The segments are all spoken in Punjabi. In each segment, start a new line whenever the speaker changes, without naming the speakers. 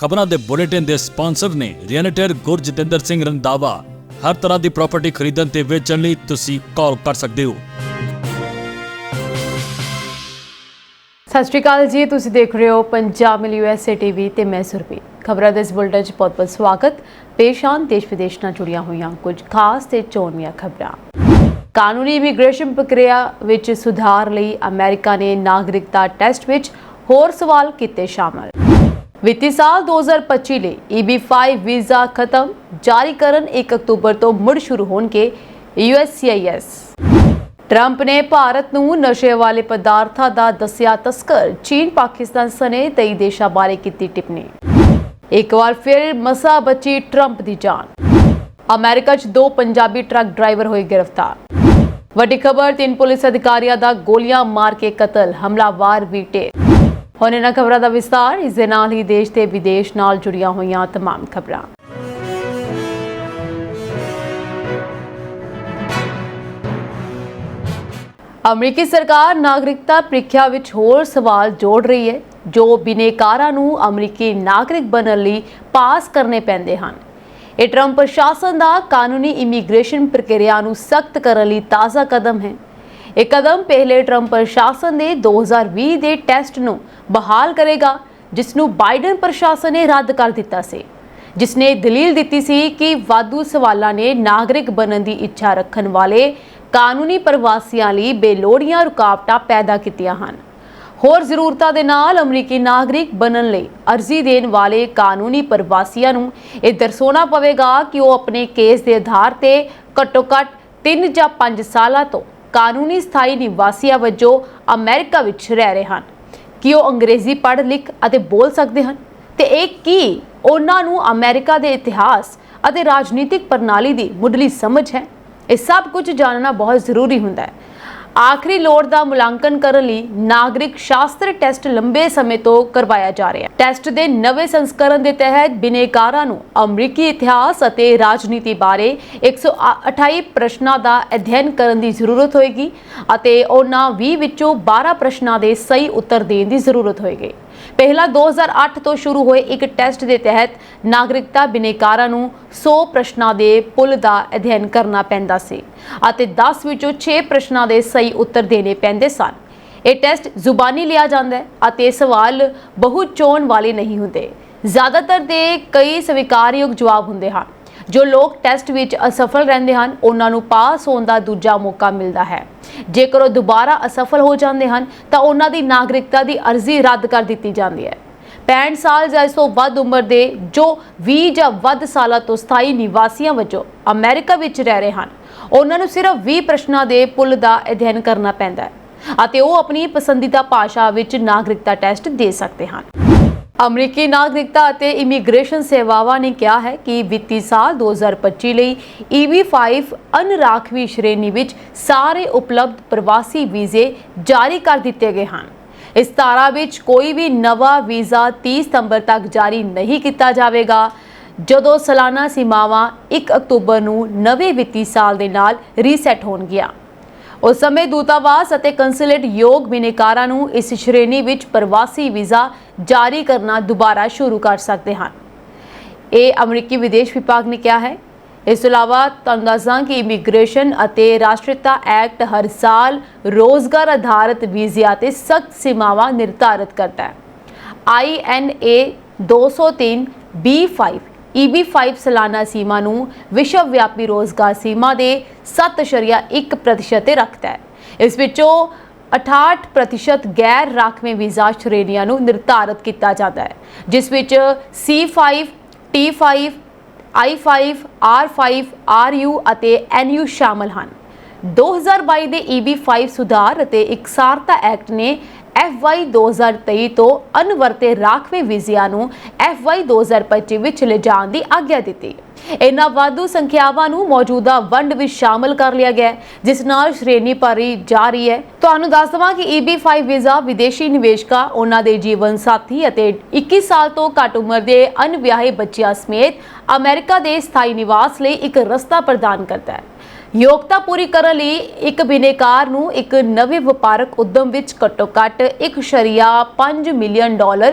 ਖਬਰਾਂ ਦੇ ਬੁਲੇਟਿਨ ਦੇ ਸਪਾਂਸਰ ਨੇ ਰੀਅਲਟਰ ਗੁਰਜਤਿੰਦਰ ਸਿੰਘ ਰੰਧਾਵਾ। ਹਰ ਤਰ੍ਹਾਂ ਦੀ ਪ੍ਰਾਪਰਟੀ ਖਰੀਦਣ ਤੇ ਵੇਚਣ ਲਈ ਤੁਸੀਂ ਕਾਲ ਕਰ ਸਕਦੇ ਹੋ।
ਸਤਿ ਸ਼੍ਰੀ ਅਕਾਲ ਜੀ, ਤੁਸੀਂ ਦੇਖ ਰਹੇ ਹੋ ਪੰਜਾਬ ਮਿਲ USA ਟੀਵੀ ਤੇ ਮੈਂ ਸੁਰਭੀ। ਖਬਰਾਂ ਦੇ ਇਸ ਬੁਲੇਟਿਨ 'ਚ ਬਹੁਤ-ਬਹੁਤ ਸਵਾਗਤ। ਪੇਸ਼ ਆਨ ਦੇਸ਼ ਵਿਦੇਸ਼ ਨਾਲ ਜੁੜੀਆਂ ਹੋਈਆਂ ਕੁਝ ਖਾਸ ਤੇ ਚੋਣਵੀਆਂ ਖਬਰਾਂ। ਕਾਨੂੰਨੀ ਇਮੀਗ੍ਰੇਸ਼ਨ ਪ੍ਰਕਿਰਿਆ ਵਿੱਚ ਸੁਧਾਰ ਲਈ ਅਮਰੀਕਾ ਨੇ ਨਾਗਰਿਕਤਾ ਟੈਸਟ ਵਿੱਚ ਹੋਰ ਸਵਾਲ ਕੀਤੇ ਸ਼ਾਮਲ। ਵਿੱਤੀ ਸਾਲ 2025 ਲਈ EB-5 ਵੀਜ਼ਾ ਖਤਮ, ਜਾਰੀ ਕਰਨ 1 ਅਕਤੂਬਰ ਤੋਂ ਮੁੜ ਸ਼ੁਰੂ ਹੋਣਗੇ USCIS। ਟਰੰਪ ਨੇ ਭਾਰਤ ਨੂੰ ਨਸ਼ੇ ਵਾਲੇ ਪਦਾਰਥਾਂ ਦਾ ਦੱਸਿਆ ਤਸਕਰ, ਚੀਨ ਪਾਕਿਸਤਾਨ ਸਣੇ 23 ਦੇਸ਼ਾਂ ਬਾਰੇ ਕੀਤੀ ਟਿੱਪਣੀ। ਇੱਕ ਵਾਰ ਫਿਰ ਮਸਾ ਬਚੀ ਟਰੰਪ ਦੀ ਜਾਨ। ਅਮਰੀਕਾ 'ਚ 2 ਪੰਜਾਬੀ ਟਰੱਕ ਡਰਾਈਵਰ ਹੋਏ ਗ੍ਰਿਫਤਾਰ। ਵੱਡੀ ਖਬਰ, 3 ਪੁਲਿਸ ਅਧਿਕਾਰੀਆਂ ਦਾ ਗੋਲੀਆਂ ਮਾਰ ਕੇ ਕਤਲ, ਹਮਲਾਵਰ ਵੀ ਢੇਰ। ਹੁਣ ਇਹਨਾਂ ਖਬਰਾਂ ਦਾ ਵਿਸਤਾਰ। ਇਸ ਦੇ ਨਾਲ ਹੀ ਦੇਸ਼ ਤੇ ਵਿਦੇਸ਼ ਨਾਲ ਜੁੜੀਆਂ ਹੋਈਆਂ तमाम ਖਬਰਾਂ। ਅਮਰੀਕੀ ਸਰਕਾਰ ਨਾਗਰਿਕਤਾ ਪ੍ਰੀਖਿਆ ਵਿੱਚ ਹੋਰ ਸਵਾਲ ਜੋੜ ਰਹੀ ਹੈ ਜੋ ਬਿਨੇਕਾਰਾਂ ਨੂੰ ਅਮਰੀਕੀ ਨਾਗਰਿਕ ਬਣਨ ਲਈ ਪਾਸ ਕਰਨੇ ਪੈਂਦੇ ਹਨ। ਇਹ ਟਰੰਪ ਪ੍ਰਸ਼ਾਸਨ ਦਾ ਕਾਨੂੰਨੀ ਇਮੀਗ੍ਰੇਸ਼ਨ ਪ੍ਰਕਿਰਿਆ ਨੂੰ ਸਖਤ ਕਰਨ ਲਈ ਤਾਜ਼ਾ ਕਦਮ ਹੈ। ਇਹ ਕਦਮ ਪਹਿਲੇ ਟਰੰਪ ਪ੍ਰਸ਼ਾਸਨ ਦੇ 2020 ਦੇ ਟੈਸਟ ਨੂੰ ਬਹਾਲ ਕਰੇਗਾ, ਜਿਸ ਨੂੰ ਬਾਈਡਨ ਪ੍ਰਸ਼ਾਸਨ ਨੇ ਰੱਦ ਕਰ ਦਿੱਤਾ ਸੀ, ਜਿਸ ਨੇ ਦਲੀਲ ਦਿੱਤੀ ਸੀ ਕਿ ਵਾਧੂ ਸਵਾਲਾਂ ਨੇ ਨਾਗਰਿਕ ਬਣਨ ਦੀ ਇੱਛਾ ਰੱਖਣ ਵਾਲੇ ਕਾਨੂੰਨੀ ਪ੍ਰਵਾਸੀਆਂ ਲਈ ਬੇਲੋੜੀਆਂ ਰੁਕਾਵਟਾਂ ਪੈਦਾ ਕੀਤੀਆਂ ਹਨ। ਹੋਰ ਜ਼ਰੂਰਤਾਂ ਦੇ ਨਾਲ ਅਮਰੀਕੀ ਨਾਗਰਿਕ ਬਣਨ ਲਈ ਅਰਜ਼ੀ ਦੇਣ ਵਾਲੇ ਕਾਨੂੰਨੀ ਪ੍ਰਵਾਸੀਆਂ ਨੂੰ ਇਹ ਦਰਸਾਉਣਾ ਪਵੇਗਾ ਕਿ ਉਹ ਆਪਣੇ ਕੇਸ ਦੇ ਆਧਾਰ ਤੇ ਘੱਟੋ-ਘੱਟ 3 ਜਾਂ 5 ਸਾਲਾਂ ਤੋਂ ਕਾਨੂੰਨੀ ਸਥਾਈ ਨਿਵਾਸੀਆਂ ਵਜੋਂ ਅਮਰੀਕਾ ਵਿੱਚ ਰਹਿ ਰਹੇ ਹਨ, ਕਿ ਉਹ ਅੰਗਰੇਜ਼ੀ ਪੜ੍ਹ ਲਿਖ ਅਤੇ ਬੋਲ ਸਕਦੇ ਹਨ ਤੇ ਇਹ ਕੀ ਉਹਨਾਂ ਨੂੰ ਅਮਰੀਕਾ ਦੇ ਇਤਿਹਾਸ ਅਤੇ ਰਾਜਨੀਤਿਕ ਪ੍ਰਣਾਲੀ ਦੀ ਮੁੱਢਲੀ ਸਮਝ ਹੈ। ਇਹ ਸਭ ਕੁਝ ਜਾਣਨਾ ਬਹੁਤ ਜ਼ਰੂਰੀ ਹੁੰਦਾ ਹੈ। ਆਖਰੀ ਲੋੜ ਦਾ ਮੁਲਾਂਕਣ ਕਰਨ ਲਈ ਨਾਗਰਿਕ ਸ਼ਾਸਤਰ ਟੈਸਟ ਲੰਬੇ ਸਮੇਂ ਤੋਂ ਕਰਵਾਇਆ ਜਾ ਰਿਹਾ ਹੈ। ਟੈਸਟ ਦੇ ਨਵੇਂ ਸੰਸਕਰਨ ਦੇ ਤਹਿਤ ਬਿਨੇਕਾਰਾਂ ਨੂੰ ਅਮਰੀਕੀ ਇਤਿਹਾਸ ਅਤੇ ਰਾਜਨੀਤੀ ਬਾਰੇ 128 ਪ੍ਰਸ਼ਨਾਂ ਦਾ ਅਧਿਐਨ ਕਰਨ ਦੀ ਜ਼ਰੂਰਤ ਹੋਏਗੀ ਅਤੇ ਉਹਨਾਂ 20 ਵਿੱਚੋਂ 12 ਪ੍ਰਸ਼ਨਾਂ ਦੇ ਸਹੀ ਉੱਤਰ ਦੇਣ ਦੀ ਜ਼ਰੂਰਤ ਹੋਏਗੀ। ਪਹਿਲਾਂ 2008 ਤੋਂ ਸ਼ੁਰੂ ਹੋਏ ਇੱਕ ਟੈਸਟ ਦੇ ਤਹਿਤ ਨਾਗਰਿਕਤਾ ਬਿਨੇਕਾਰਾਂ ਨੂੰ 100 ਪ੍ਰਸ਼ਨਾਂ ਦੇ ਪੁੱਲ ਦਾ ਅਧਿਐਨ ਕਰਨਾ ਪੈਂਦਾ ਸੀ ਅਤੇ 10 ਵਿੱਚੋਂ 6 ਪ੍ਰਸ਼ਨਾਂ ਦੇ ਸਹੀ ਉੱਤਰ ਦੇਣੇ ਪੈਂਦੇ ਸਨ। ਇਹ ਟੈਸਟ ਜ਼ੁਬਾਨੀ ਲਿਆ ਜਾਂਦਾ ਹੈ ਅਤੇ ਸਵਾਲ ਬਹੁਤ ਚੋਣ ਵਾਲੇ ਨਹੀਂ ਹੁੰਦੇ। ਜ਼ਿਆਦਾਤਰ ਦੇ ਕਈ ਸਵੀਕਾਰਯੋਗ ਜਵਾਬ ਹੁੰਦੇ ਹਨ। ਜੋ ਲੋਕ ਟੈਸਟ ਵਿੱਚ ਅਸਫਲ ਰਹਿੰਦੇ ਹਨ ਉਹਨਾਂ ਨੂੰ ਪਾਸ ਹੋਣ ਦਾ ਦੂਜਾ ਮੌਕਾ ਮਿਲਦਾ ਹੈ। ਜੇਕਰ ਉਹ ਦੁਬਾਰਾ ਅਸਫਲ ਹੋ ਜਾਂਦੇ ਹਨ ਤਾਂ ਉਹਨਾਂ ਦੀ ਨਾਗਰਿਕਤਾ ਦੀ ਅਰਜ਼ੀ ਰੱਦ ਕਰ ਦਿੱਤੀ ਜਾਂਦੀ ਹੈ। 65 ਸਾਲ ਜਾਂ ਇਸ ਤੋਂ ਵੱਧ ਉਮਰ ਦੇ ਜੋ 20 ਜਾਂ ਵੱਧ ਸਾਲਾਂ ਤੋਂ ਸਥਾਈ ਨਿਵਾਸੀਆਂ ਵਜੋਂ ਅਮਰੀਕਾ ਵਿੱਚ ਰਹਿ ਰਹੇ ਹਨ, ਉਹਨਾਂ ਨੂੰ ਸਿਰਫ 20 ਪ੍ਰਸ਼ਨਾਂ ਦੇ ਪੁੱਲ ਦਾ ਅਧਿਐਨ ਕਰਨਾ ਪੈਂਦਾ ਹੈ ਅਤੇ ਉਹ ਆਪਣੀ ਪਸੰਦੀਦਾ ਭਾਸ਼ਾ ਵਿੱਚ ਨਾਗਰਿਕਤਾ ਟੈਸਟ ਦੇ ਸਕਦੇ ਹਨ। ਅਮਰੀਕੀ ਨਾਗਰਿਕਤਾ ਅਤੇ ਇਮੀਗ੍ਰੇਸ਼ਨ ਸੇਵਾਵਾਂ ਨੇ ਕਿਹਾ ਹੈ ਕਿ ਵਿੱਤੀ ਸਾਲ 2025 ਲਈ EB-5 ਅਨਰਾਖਵੀਂ ਸ਼੍ਰੇਣੀ ਵਿੱਚ ਸਾਰੇ ਉਪਲਬਧ ਪ੍ਰਵਾਸੀ ਵੀਜ਼ੇ ਜਾਰੀ ਕਰ ਦਿੱਤੇ ਗਏ ਹਨ। ਇਸ ਧਾਰਾ ਵਿੱਚ ਕੋਈ ਵੀ ਨਵਾਂ ਵੀਜ਼ਾ 30 ਸਤੰਬਰ ਤੱਕ ਜਾਰੀ ਨਹੀਂ ਕੀਤਾ ਜਾਵੇਗਾ, ਜਦੋਂ ਸਾਲਾਨਾ ਸੀਮਾਵਾਂ 1 ਅਕਤੂਬਰ ਨੂੰ ਨਵੇਂ ਵਿੱਤੀ ਸਾਲ ਦੇ ਨਾਲ ਰੀਸੈਟ ਹੋਣਗੀਆਂ। ਉਸ ਸਮੇਂ ਦੂਤਾਵਾਸ ਅਤੇ ਕੰਸੂਲੇਟ ਯੋਗ ਬਿਨੇਕਾਰਾਂ ਨੂੰ ਇਸ ਸ਼੍ਰੇਣੀ ਵਿੱਚ ਪ੍ਰਵਾਸੀ ਵੀਜ਼ਾ ਜਾਰੀ ਕਰਨਾ ਦੁਬਾਰਾ ਸ਼ੁਰੂ ਕਰ ਸਕਦੇ ਹਨ। ਇਹ ਅਮਰੀਕੀ ਵਿਦੇਸ਼ ਵਿਭਾਗ ਨੇ ਕਿਹਾ ਹੈ। ਇਸ ਤੋਂ ਇਲਾਵਾ ਤੁਹਾਨੂੰ ਦੱਸਾਂ ਕਿ ਇਮੀਗ੍ਰੇਸ਼ਨ ਅਤੇ ਰਾਸ਼ਟਰੀਅਤਾ ਐਕਟ ਹਰ ਸਾਲ ਰੋਜ਼ਗਾਰ ਆਧਾਰਿਤ ਵੀਜ਼ਿਆਂ ਤੇ ਸਖਤ ਸੀਮਾਵਾਂ ਨਿਰਧਾਰਿਤ ਕਰਦਾ ਹੈ। INA 203 B-5 EB-5 ਸਾਲਾਨਾ ਸੀਮਾ ਨੂੰ ਵਿਸ਼ਵ ਵਿਆਪੀ ਰੋਜ਼ਗਾਰ ਸੀਮਾ ਦੇ 7.1% ਤੇ ਰੱਖਦਾ ਹੈ। ਇਸ ਵਿੱਚੋਂ 68% ਗੈਰ ਰਾਖਵੇਂ ਵੀਜ਼ਾ ਸ਼੍ਰੇਣੀਆਂ ਨੂੰ ਨਿਰਧਾਰਿਤ ਕੀਤਾ ਜਾਂਦਾ ਹੈ, ਜਿਸ ਵਿੱਚ C5, T5, I5, R5, RU ਅਤੇ NU ਸ਼ਾਮਲ ਹਨ। 2022 ਦੇ EB-5 ਸੁਧਾਰ ਅਤੇ ਇਕਸਾਰਤਾ ਐਕਟ ਨੇ FY 2023 ਤੋਂ ਅਨਵਰਤੇ ਰਾਖਵੇਂ ਵੀਜ਼ਿਆਂ ਨੂੰ FY 2025 ਵਿੱਚ ਲਿਜਾਣ ਦੀ ਆਗਿਆ ਦਿੱਤੀ। ਇਹਨਾਂ ਵਾਧੂ ਸੰਖਿਆਵਾਂ ਨੂੰ ਮੌਜੂਦਾ ਵੰਡ ਵਿੱਚ ਸ਼ਾਮਲ ਕਰ ਲਿਆ ਗਿਆ, ਜਿਸ ਨਾਲ ਸ਼੍ਰੇਣੀ ਭਰੀ ਜਾ ਰਹੀ ਹੈ। ਤੁਹਾਨੂੰ ਦੱਸ ਦਵਾਂ ਕਿ EB-5 ਵੀਜ਼ਾ ਵਿਦੇਸ਼ੀ ਨਿਵੇਸ਼ਕਾਂ, ਉਹਨਾਂ ਦੇ ਜੀਵਨ ਸਾਥੀ ਅਤੇ 21 ਸਾਲ ਤੋਂ ਘੱਟ ਉਮਰ ਦੇ ਅਣਵਿਆਹੇ ਬੱਚਿਆਂ ਸਮੇਤ ਅਮਰੀਕਾ ਦੇ ਸਥਾਈ ਨਿਵਾਸ ਲਈ ਇੱਕ ਰਸਤਾ ਪ੍ਰਦਾਨ ਕਰਦਾ ਹੈ। ਯੋਗਤਾ ਪੂਰੀ ਕਰਨ ਲਈ ਇੱਕ ਬਿਨੇਕਾਰ ਨੂੰ ਇੱਕ ਨਵੇਂ ਵਪਾਰਕ ਉਦਮ ਵਿੱਚ ਘੱਟੋ-ਘੱਟ $1.5 ਮਿਲੀਅਨ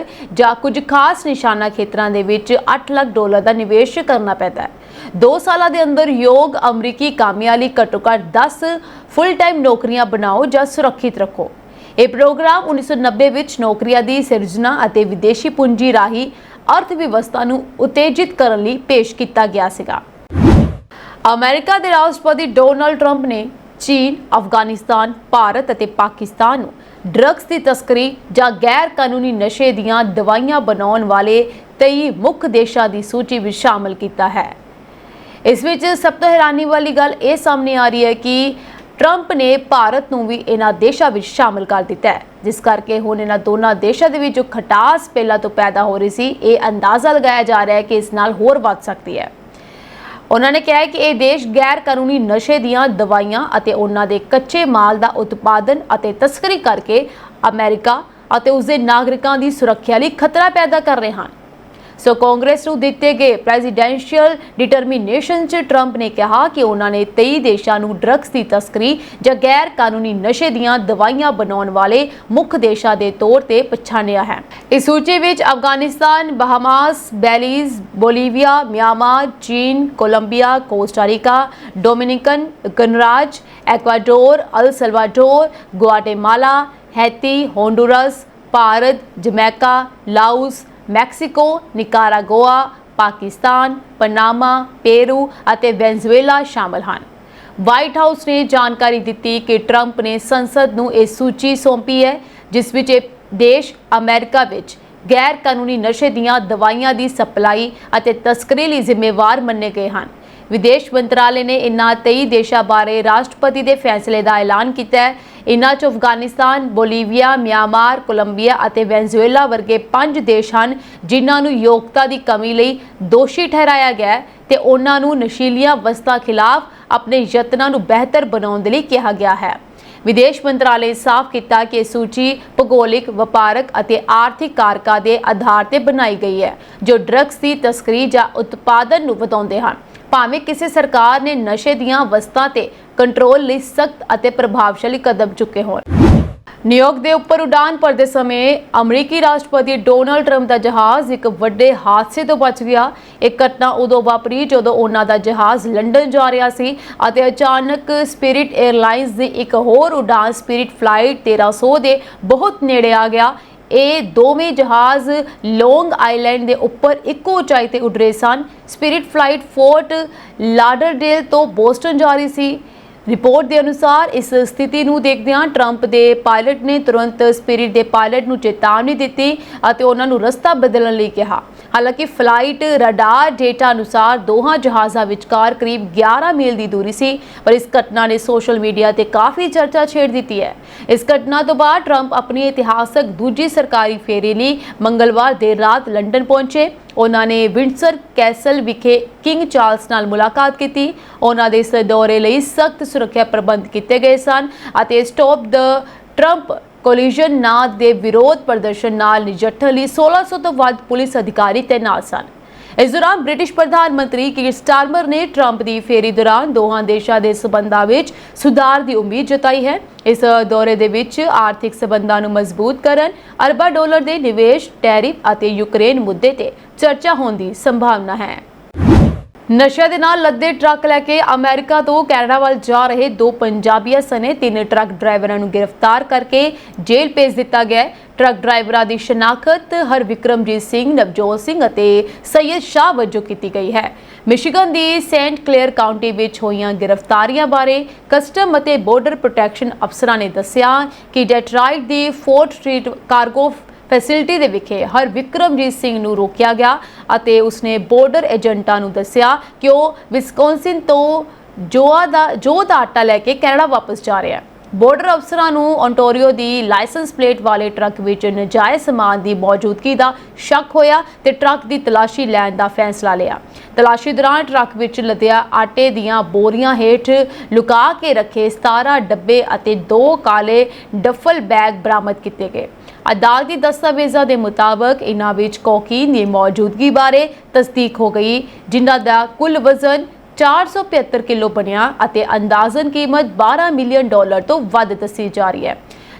ਜਾਂ ਕੁਝ ਖਾਸ ਨਿਸ਼ਾਨਾ ਖੇਤਰਾਂ ਦੇ ਵਿੱਚ $8 ਲੱਖ ਦਾ ਨਿਵੇਸ਼ ਕਰਨਾ ਪੈਂਦਾ ਹੈ। 2 ਸਾਲਾਂ ਦੇ ਅੰਦਰ ਯੋਗ ਅਮਰੀਕੀ ਕਾਮਿਆਂ ਲਈ ਘੱਟੋ-ਘੱਟ 10 ਫੁੱਲ ਟਾਈਮ ਨੌਕਰੀਆਂ ਬਣਾਓ ਜਾਂ ਸੁਰੱਖਿਅਤ ਰੱਖੋ। ਇਹ ਪ੍ਰੋਗਰਾਮ 1990 ਵਿੱਚ ਨੌਕਰੀਆਂ ਦੀ ਸਿਰਜਣਾ ਅਤੇ ਵਿਦੇਸ਼ੀ ਪੂੰਜੀ ਰਾਹੀਂ ਅਰਥ ਵਿਵਸਥਾ ਨੂੰ ਉਤੇਜਿਤ ਕਰਨ ਲਈ ਪੇਸ਼ ਕੀਤਾ ਗਿਆ ਸੀਗਾ। ਅਮਰੀਕਾ ਦੇ ਰਾਸ਼ਟਰਪਤੀ ਡੋਨਾਲਡ ਟਰੰਪ ਨੇ ਚੀਨ, ਅਫਗਾਨਿਸਤਾਨ, ਭਾਰਤ ਅਤੇ ਪਾਕਿਸਤਾਨ ਨੂੰ ਡਰੱਗਸ ਦੀ ਤਸਕਰੀ ਜਾਂ ਗੈਰ ਕਾਨੂੰਨੀ ਨਸ਼ੇ ਦੀਆਂ ਦਵਾਈਆਂ ਬਣਾਉਣ ਵਾਲੇ 23 ਮੁੱਖ ਦੇਸ਼ਾਂ ਦੀ ਸੂਚੀ ਵਿੱਚ ਸ਼ਾਮਲ ਕੀਤਾ ਹੈ। ਇਸ ਵਿੱਚ ਸਭ ਤੋਂ ਹੈਰਾਨੀ ਵਾਲੀ ਗੱਲ ਇਹ ਸਾਹਮਣੇ ਆ ਰਹੀ ਹੈ ਕਿ ਟਰੰਪ ਨੇ ਭਾਰਤ ਨੂੰ ਵੀ ਇਹਨਾਂ ਦੇਸ਼ਾਂ ਵਿੱਚ ਸ਼ਾਮਲ ਕਰ ਦਿੱਤਾ ਹੈ, ਜਿਸ ਕਰਕੇ ਹੁਣ ਇਹਨਾਂ ਦੋਨਾਂ ਦੇਸ਼ਾਂ ਦੇ ਵਿੱਚ ਜੋ ਖਟਾਸ ਪਹਿਲਾਂ ਤੋਂ ਪੈਦਾ ਹੋ ਰਹੀ ਸੀ, ਇਹ ਅੰਦਾਜ਼ਾ ਲਗਾਇਆ ਜਾ ਰਿਹਾ ਹੈ ਕਿ ਇਸ ਨਾਲ ਹੋਰ ਵੱਧ ਸਕਦੀ ਹੈ। ਉਹਨਾਂ ਨੇ ਕਿਹਾ ਹੈ ਕਿ ਇਹ ਦੇਸ਼ ਗੈਰ ਕਾਨੂੰਨੀ ਨਸ਼ੇ ਦੀਆਂ ਦਵਾਈਆਂ ਅਤੇ ਉਹਨਾਂ ਦੇ ਕੱਚੇ ਮਾਲ ਦਾ ਉਤਪਾਦਨ ਅਤੇ ਤਸਕਰੀ ਕਰਕੇ ਅਮਰੀਕਾ ਅਤੇ ਉਸਦੇ ਨਾਗਰਿਕਾਂ ਦੀ ਸੁਰੱਖਿਆ ਲਈ ਖਤਰਾ ਪੈਦਾ ਕਰ ਰਹੇ ਹਨ। ਸੋ ਕਾਂਗਰਸ ਨੂੰ ਦਿੱਤੇ ਗਏ ਪ੍ਰੈਜ਼ੀਡੈਂਸ਼ੀਅਲ ਡਿਟਰਮੀਨੇਸ਼ਨ 'ਚ ਟਰੰਪ ਨੇ ਕਿਹਾ ਕਿ ਉਹਨਾਂ ਨੇ 23 ਦੇਸ਼ਾਂ ਨੂੰ ਡਰੱਗਸ ਦੀ ਤਸਕਰੀ ਜਾਂ ਗੈਰ ਕਾਨੂੰਨੀ ਨਸ਼ੇ ਦੀਆਂ ਦਵਾਈਆਂ ਬਣਾਉਣ ਵਾਲੇ ਮੁੱਖ ਦੇਸ਼ਾਂ ਦੇ ਤੌਰ ਤੇ ਪਛਾਣਿਆ ਹੈ। ਇਸ ਸੂਚੀ ਵਿੱਚ Afghanistan, Bahamas, Belize, Bolivia, Myanmar, ਚੀਨ, ਕੋਲੰਬੀਆ, ਕੋਸਟਾਰੀਕਾ, ਡੋਮਿਨਿਕਨ ਗਣਰਾਜ, Ecuador, El Salvador, Guatemala, Haiti, Honduras, Bharat, Jamaica, Laos, Mexico, Nicaragua, Pakistan, Panama, Peru ਅਤੇ ਵੈਨਜ਼ੂਏਲਾ ਸ਼ਾਮਲ ਹਨ। ਵਾਈਟ ਹਾਊਸ ਨੇ ਜਾਣਕਾਰੀ ਦਿੱਤੀ ਕਿ ਟਰੰਪ ਨੇ ਸੰਸਦ ਨੂੰ ਇਹ ਸੂਚੀ ਸੌਂਪੀ ਹੈ, ਜਿਸ ਵਿੱਚ ਇਹ ਦੇਸ਼ ਅਮਰੀਕਾ ਵਿੱਚ ਗੈਰ ਕਾਨੂੰਨੀ ਨਸ਼ੇ ਦੀਆਂ ਦਵਾਈਆਂ ਦੀ ਸਪਲਾਈ ਅਤੇ ਤਸਕਰੀ ਲਈ ਜ਼ਿੰਮੇਵਾਰ ਮੰਨੇ ਗਏ ਹਨ। ਵਿਦੇਸ਼ ਮੰਤਰਾਲੇ ਨੇ ਇਨ੍ਹਾਂ 23 ਦੇਸ਼ਾਂ ਬਾਰੇ ਰਾਸ਼ਟਰਪਤੀ ਦੇ ਫੈਸਲੇ ਦਾ ਐਲਾਨ ਕੀਤਾ ਹੈ। ਇਨ੍ਹਾਂ 'ਚ ਅਫਗਾਨਿਸਤਾਨ, ਬੋਲੀਵੀਆ, ਮਿਆਂਮਾਰ, ਕੋਲੰਬੀਆ ਅਤੇ ਵੈਨਜ਼ੂਏਲਾ ਵਰਗੇ 5 ਦੇਸ਼ ਹਨ ਜਿਨ੍ਹਾਂ ਨੂੰ ਯੋਗਤਾ ਦੀ ਕਮੀ ਲਈ ਦੋਸ਼ੀ ਠਹਿਰਾਇਆ ਗਿਆ ਹੈ ਤੇ ਉਹਨਾਂ ਨੂੰ ਨਸ਼ੀਲੀਆਂ ਵਸਤਾਂ ਖਿਲਾਫ ਆਪਣੇ ਯਤਨਾਂ ਨੂੰ ਬਿਹਤਰ ਬਣਾਉਣ ਦੇ ਲਈ ਕਿਹਾ ਗਿਆ ਹੈ। ਵਿਦੇਸ਼ ਮੰਤਰਾਲੇ ਨੇ ਸਾਫ਼ ਕੀਤਾ ਕਿ ਇਹ ਸੂਚੀ ਭੂਗੋਲਿਕ, ਵਪਾਰਕ ਅਤੇ ਆਰਥਿਕ ਕਾਰਕਾਂ ਦੇ ਆਧਾਰ ਤੇ ਬਣਾਈ ਗਈ ਹੈ ਜੋ ਡਰੱਗਸ ਦੀ ਤਸਕਰੀ ਜਾਂ ਉਤਪਾਦਨ ਨੂੰ ਵਧਾਉਂਦੇ ਹਨ। ਭਾਵੇਂ ਕਿਸੇ ਸਰਕਾਰ ਨੇ ਨਸ਼ੇ ਦੀਆਂ ਵਸਤਾਂ ਤੇ ਕੰਟਰੋਲ ਲਈ ਸਖਤ ਅਤੇ ਪ੍ਰਭਾਵਸ਼ਾਲੀ ਕਦਮ ਚੁੱਕੇ ਹੋਣ। ਨਿਊਯਾਰਕ ਦੇ ਉੱਪਰ ਉਡਾਨ ਭਰਦੇ ਸਮੇਂ ਅਮਰੀਕੀ ਰਾਸ਼ਟਰਪਤੀ ਡੋਨਾਲਡ ਟਰੰਪ ਦਾ ਜਹਾਜ਼ ਇੱਕ ਵੱਡੇ ਹਾਦਸੇ ਤੋਂ ਬਚ ਗਿਆ। ਇਹ ਘਟਨਾ ਉਦੋਂ ਵਾਪਰੀ ਜਦੋਂ ਉਹਨਾਂ ਦਾ ਜਹਾਜ਼ ਲੰਡਨ ਜਾ ਰਿਹਾ ਸੀ ਅਤੇ ਅਚਾਨਕ ਸਪਿਰਿਟ 에ਅਰਲਾਈਨਸ ਦੀ ਇੱਕ ਹੋਰ ਉਡਾਨ ਸਪਿਰਿਟ ਫਲਾਈਟ 1300 ਦੇ ਬਹੁਤ ਨੇੜੇ ਆ ਗਿਆ। ਇਹ ਦੋਵੇਂ ਜਹਾਜ਼ ਲੌਂਗ ਆਈਲੈਂਡ ਦੇ ਉੱਪਰ ਇੱਕੋ ਉਚਾਈ ਤੇ ਉੱਡ ਰਹੇ ਸਨ। ਸਪਿਰਿਟ ਫਲਾਈਟ ਫੋਰਟ ਲਾਡਰਡੇਲ ਤੋਂ ਬੋਸਟਨ ਜਾ ਰਹੀ ਸੀ। ਰਿਪੋਰਟ ਦੇ ਅਨੁਸਾਰ ਇਸ ਸਥਿਤੀ ਨੂੰ ਦੇਖਦਿਆਂ ਟਰੰਪ ਦੇ ਪਾਇਲਟ ਨੇ ਤੁਰੰਤ ਸਪਿਰਿਟ ਦੇ ਪਾਇਲਟ ਨੂੰ ਚੇਤਾਵਨੀ ਦਿੱਤੀ ਅਤੇ ਉਹਨਾਂ ਨੂੰ ਰਸਤਾ ਬਦਲਣ ਲਈ ਕਿਹਾ। ਹਾਲਾਂਕਿ ਫਲਾਈਟ ਰਡਾਰ ਡੇਟਾ ਅਨੁਸਾਰ ਦੋਹਾਂ ਜਹਾਜ਼ਾਂ ਵਿਚਕਾਰ ਕਰੀਬ 11 ਮੀਲ ਦੀ ਦੂਰੀ ਸੀ, ਪਰ ਇਸ ਘਟਨਾ ਨੇ ਸੋਸ਼ਲ ਮੀਡੀਆ ਤੇ ਕਾਫੀ ਚਰਚਾ ਛੇੜ ਦਿੱਤੀ ਹੈ। ਇਸ ਘਟਨਾ ਤੋਂ ਬਾਅਦ ਟਰੰਪ ਆਪਣੀ ਇਤਿਹਾਸਕ ਦੂਜੀ ਸਰਕਾਰੀ ਫੇਰੀ ਲਈ ਮੰਗਲਵਾਰ ਦੇਰ ਰਾਤ ਲੰਡਨ ਪਹੁੰਚੇ। ਉਹਨਾਂ ਨੇ ਵਿੰਡਸਰ ਕੈਸਲ ਵਿਖੇ ਕਿੰਗ ਚਾਰਲਸ ਨਾਲ ਮੁਲਾਕਾਤ ਕੀਤੀ। ਉਹਨਾਂ ਦੇ ਇਸ ਦੌਰੇ ਲਈ ਸਖਤ ਸੁਰੱਖਿਆ ਪ੍ਰਬੰਧ ਕੀਤੇ ਗਏ ਸਨ ਅਤੇ ਸਟਾਪ ਦ ਟਰੰਪ ਕੋਲੀਜਨ ਨਾਂ ਦੇ ਵਿਰੋਧ ਪ੍ਰਦਰਸ਼ਨ ਨਾਲ ਨਜਿੱਠਣ ਲਈ 1600 ਤੋਂ ਵੱਧ ਪੁਲਿਸ ਅਧਿਕਾਰੀ ਤੈਨਾਤ ਸਨ। ਇਸ ਦੌਰਾਨ ਬ੍ਰਿਟਿਸ਼ ਪ੍ਰਧਾਨ ਮੰਤਰੀ ਕੀਰ ਸਟਾਰਮਰ ਨੇ ਟਰੰਪ ਦੀ ਫੇਰੀ ਦੌਰਾਨ ਦੋਹਾਂ ਦੇਸ਼ਾਂ ਦੇ ਸਬੰਧਾਂ ਵਿੱਚ ਸੁਧਾਰ ਦੀ ਉਮੀਦ ਜਤਾਈ ਹੈ। ਇਸ ਦੌਰੇ ਦੇ ਵਿੱਚ ਆਰਥਿਕ ਸਬੰਧਾਂ ਨੂੰ ਮਜ਼ਬੂਤ ਕਰਨ, ਅਰਬਾਂ ਡਾਲਰ ਦੇ ਨਿਵੇਸ਼, ਟੈਰਿਫ ਅਤੇ ਯੂਕਰੇਨ ਮੁੱਦੇ ਤੇ ਚਰਚਾ ਹੋਣ ਦੀ ਸੰਭਾਵਨਾ ਹੈ। ਨਸ਼ਿਆਂ ਦੇ ਨਾਲ ਲੱਦੇ ਟਰੱਕ ਲੈ ਕੇ ਅਮਰੀਕਾ ਤੋਂ ਕੈਨੇਡਾ ਵੱਲ ਜਾ ਰਹੇ 2 ਪੰਜਾਬੀਆਂ ਸਣੇ 3 ਟਰੱਕ ਡਰਾਈਵਰਾਂ ਨੂੰ ਗ੍ਰਿਫਤਾਰ ਕਰਕੇ ਜੇਲ੍ਹ ਭੇਜ ਦਿੱਤਾ ਗਿਆ ਹੈ। ਟਰੱਕ ਡਰਾਈਵਰਾਂ ਦੀ ਸ਼ਨਾਖਤ ਹਰਵਿਕਰਮਜੀਤ ਸਿੰਘ, ਨਵਜੋਤ ਸਿੰਘ ਅਤੇ ਸੈਯਦ ਸ਼ਾਹ ਵਜੋਂ ਕੀਤੀ ਗਈ ਹੈ। ਮਿਸ਼ੀਗਨ ਦੀ ਸੇਂਟ ਕਲੇਅਰ ਕਾਉਂਟੀ ਵਿੱਚ ਹੋਈਆਂ ਗ੍ਰਿਫਤਾਰੀਆਂ ਬਾਰੇ ਕਸਟਮ ਅਤੇ ਬਾਰਡਰ ਪ੍ਰੋਟੈਕਸ਼ਨ ਅਫਸਰਾਂ ਨੇ ਦੱਸਿਆ ਕਿ ਡੈਟਰਾਇਟ ਦੀ ਫੋਰਟ ਸਟਰੀਟ ਕਾਰਗੋ ਫੈਸਿਲਿਟੀ ਦੇ ਵਿਖੇ ਹਰਵਿਕਰਮਜੀਤ ਸਿੰਘ ਨੂੰ ਰੋਕਿਆ ਗਿਆ ਅਤੇ ਉਸਨੇ ਬਾਰਡਰ ਏਜੰਟਾਂ ਨੂੰ ਦੱਸਿਆ ਕਿ ਉਹ ਵਿਸਕੌਨਸਿਨ ਤੋਂ ਜੋ ਦਾ ਆਟਾ ਲੈ ਕੇ ਕੈਨੇਡਾ ਵਾਪਸ ਜਾ ਰਿਹਾ ਹੈ। ਬਾਰਡਰ ਅਫਸਰਾਂ ਨੂੰ ਓਨਟਾਰੀਓ ਦੀ ਲਾਇਸੈਂਸ ਪਲੇਟ ਵਾਲੇ ਟਰੱਕ ਵਿੱਚ ਨਜਾਇਜ਼ ਸਮਾਨ ਦੀ ਮੌਜੂਦਗੀ ਦਾ ਸ਼ੱਕ ਹੋਇਆ ਤੇ ਟਰੱਕ ਦੀ ਤਲਾਸ਼ੀ ਲੈਣ ਦਾ ਫੈਸਲਾ ਲਿਆ। ਤਲਾਸ਼ੀ ਦੌਰਾਨ ਟਰੱਕ ਵਿੱਚ ਲੱਦਿਆ ਆਟੇ ਦੀਆਂ ਬੋਰੀਆਂ ਹੇਠ ਲੁਕਾ ਕੇ ਰੱਖੇ 17 ਡੱਬੇ ਅਤੇ 2 ਕਾਲੇ ਡਫਲ ਬੈਗ ਬਰਾਮਦ ਕੀਤੇ ਗਏ। ਅਦਾਲਤੀ ਦਸਤਾਵੇਜ਼ਾਂ ਦੇ ਮੁਤਾਬਕ ਇਨ੍ਹਾਂ ਵਿੱਚ ਕੋਕੀਨ ਦੀ ਮੌਜੂਦਗੀ ਬਾਰੇ ਤਸਦੀਕ ਹੋ ਗਈ, ਜਿਨ੍ਹਾਂ ਦਾ ਕੁੱਲ ਵਜ਼ਨ 475 ਕਿਲੋ ਬਣਿਆ ਅਤੇ ਅੰਦਾਜ਼ਨ ਕੀਮਤ $12 ਮਿਲੀਅਨ ਤੋਂ ਵੱਧ ਦੱਸੀ ਜਾ ਰਹੀ ਹੈ।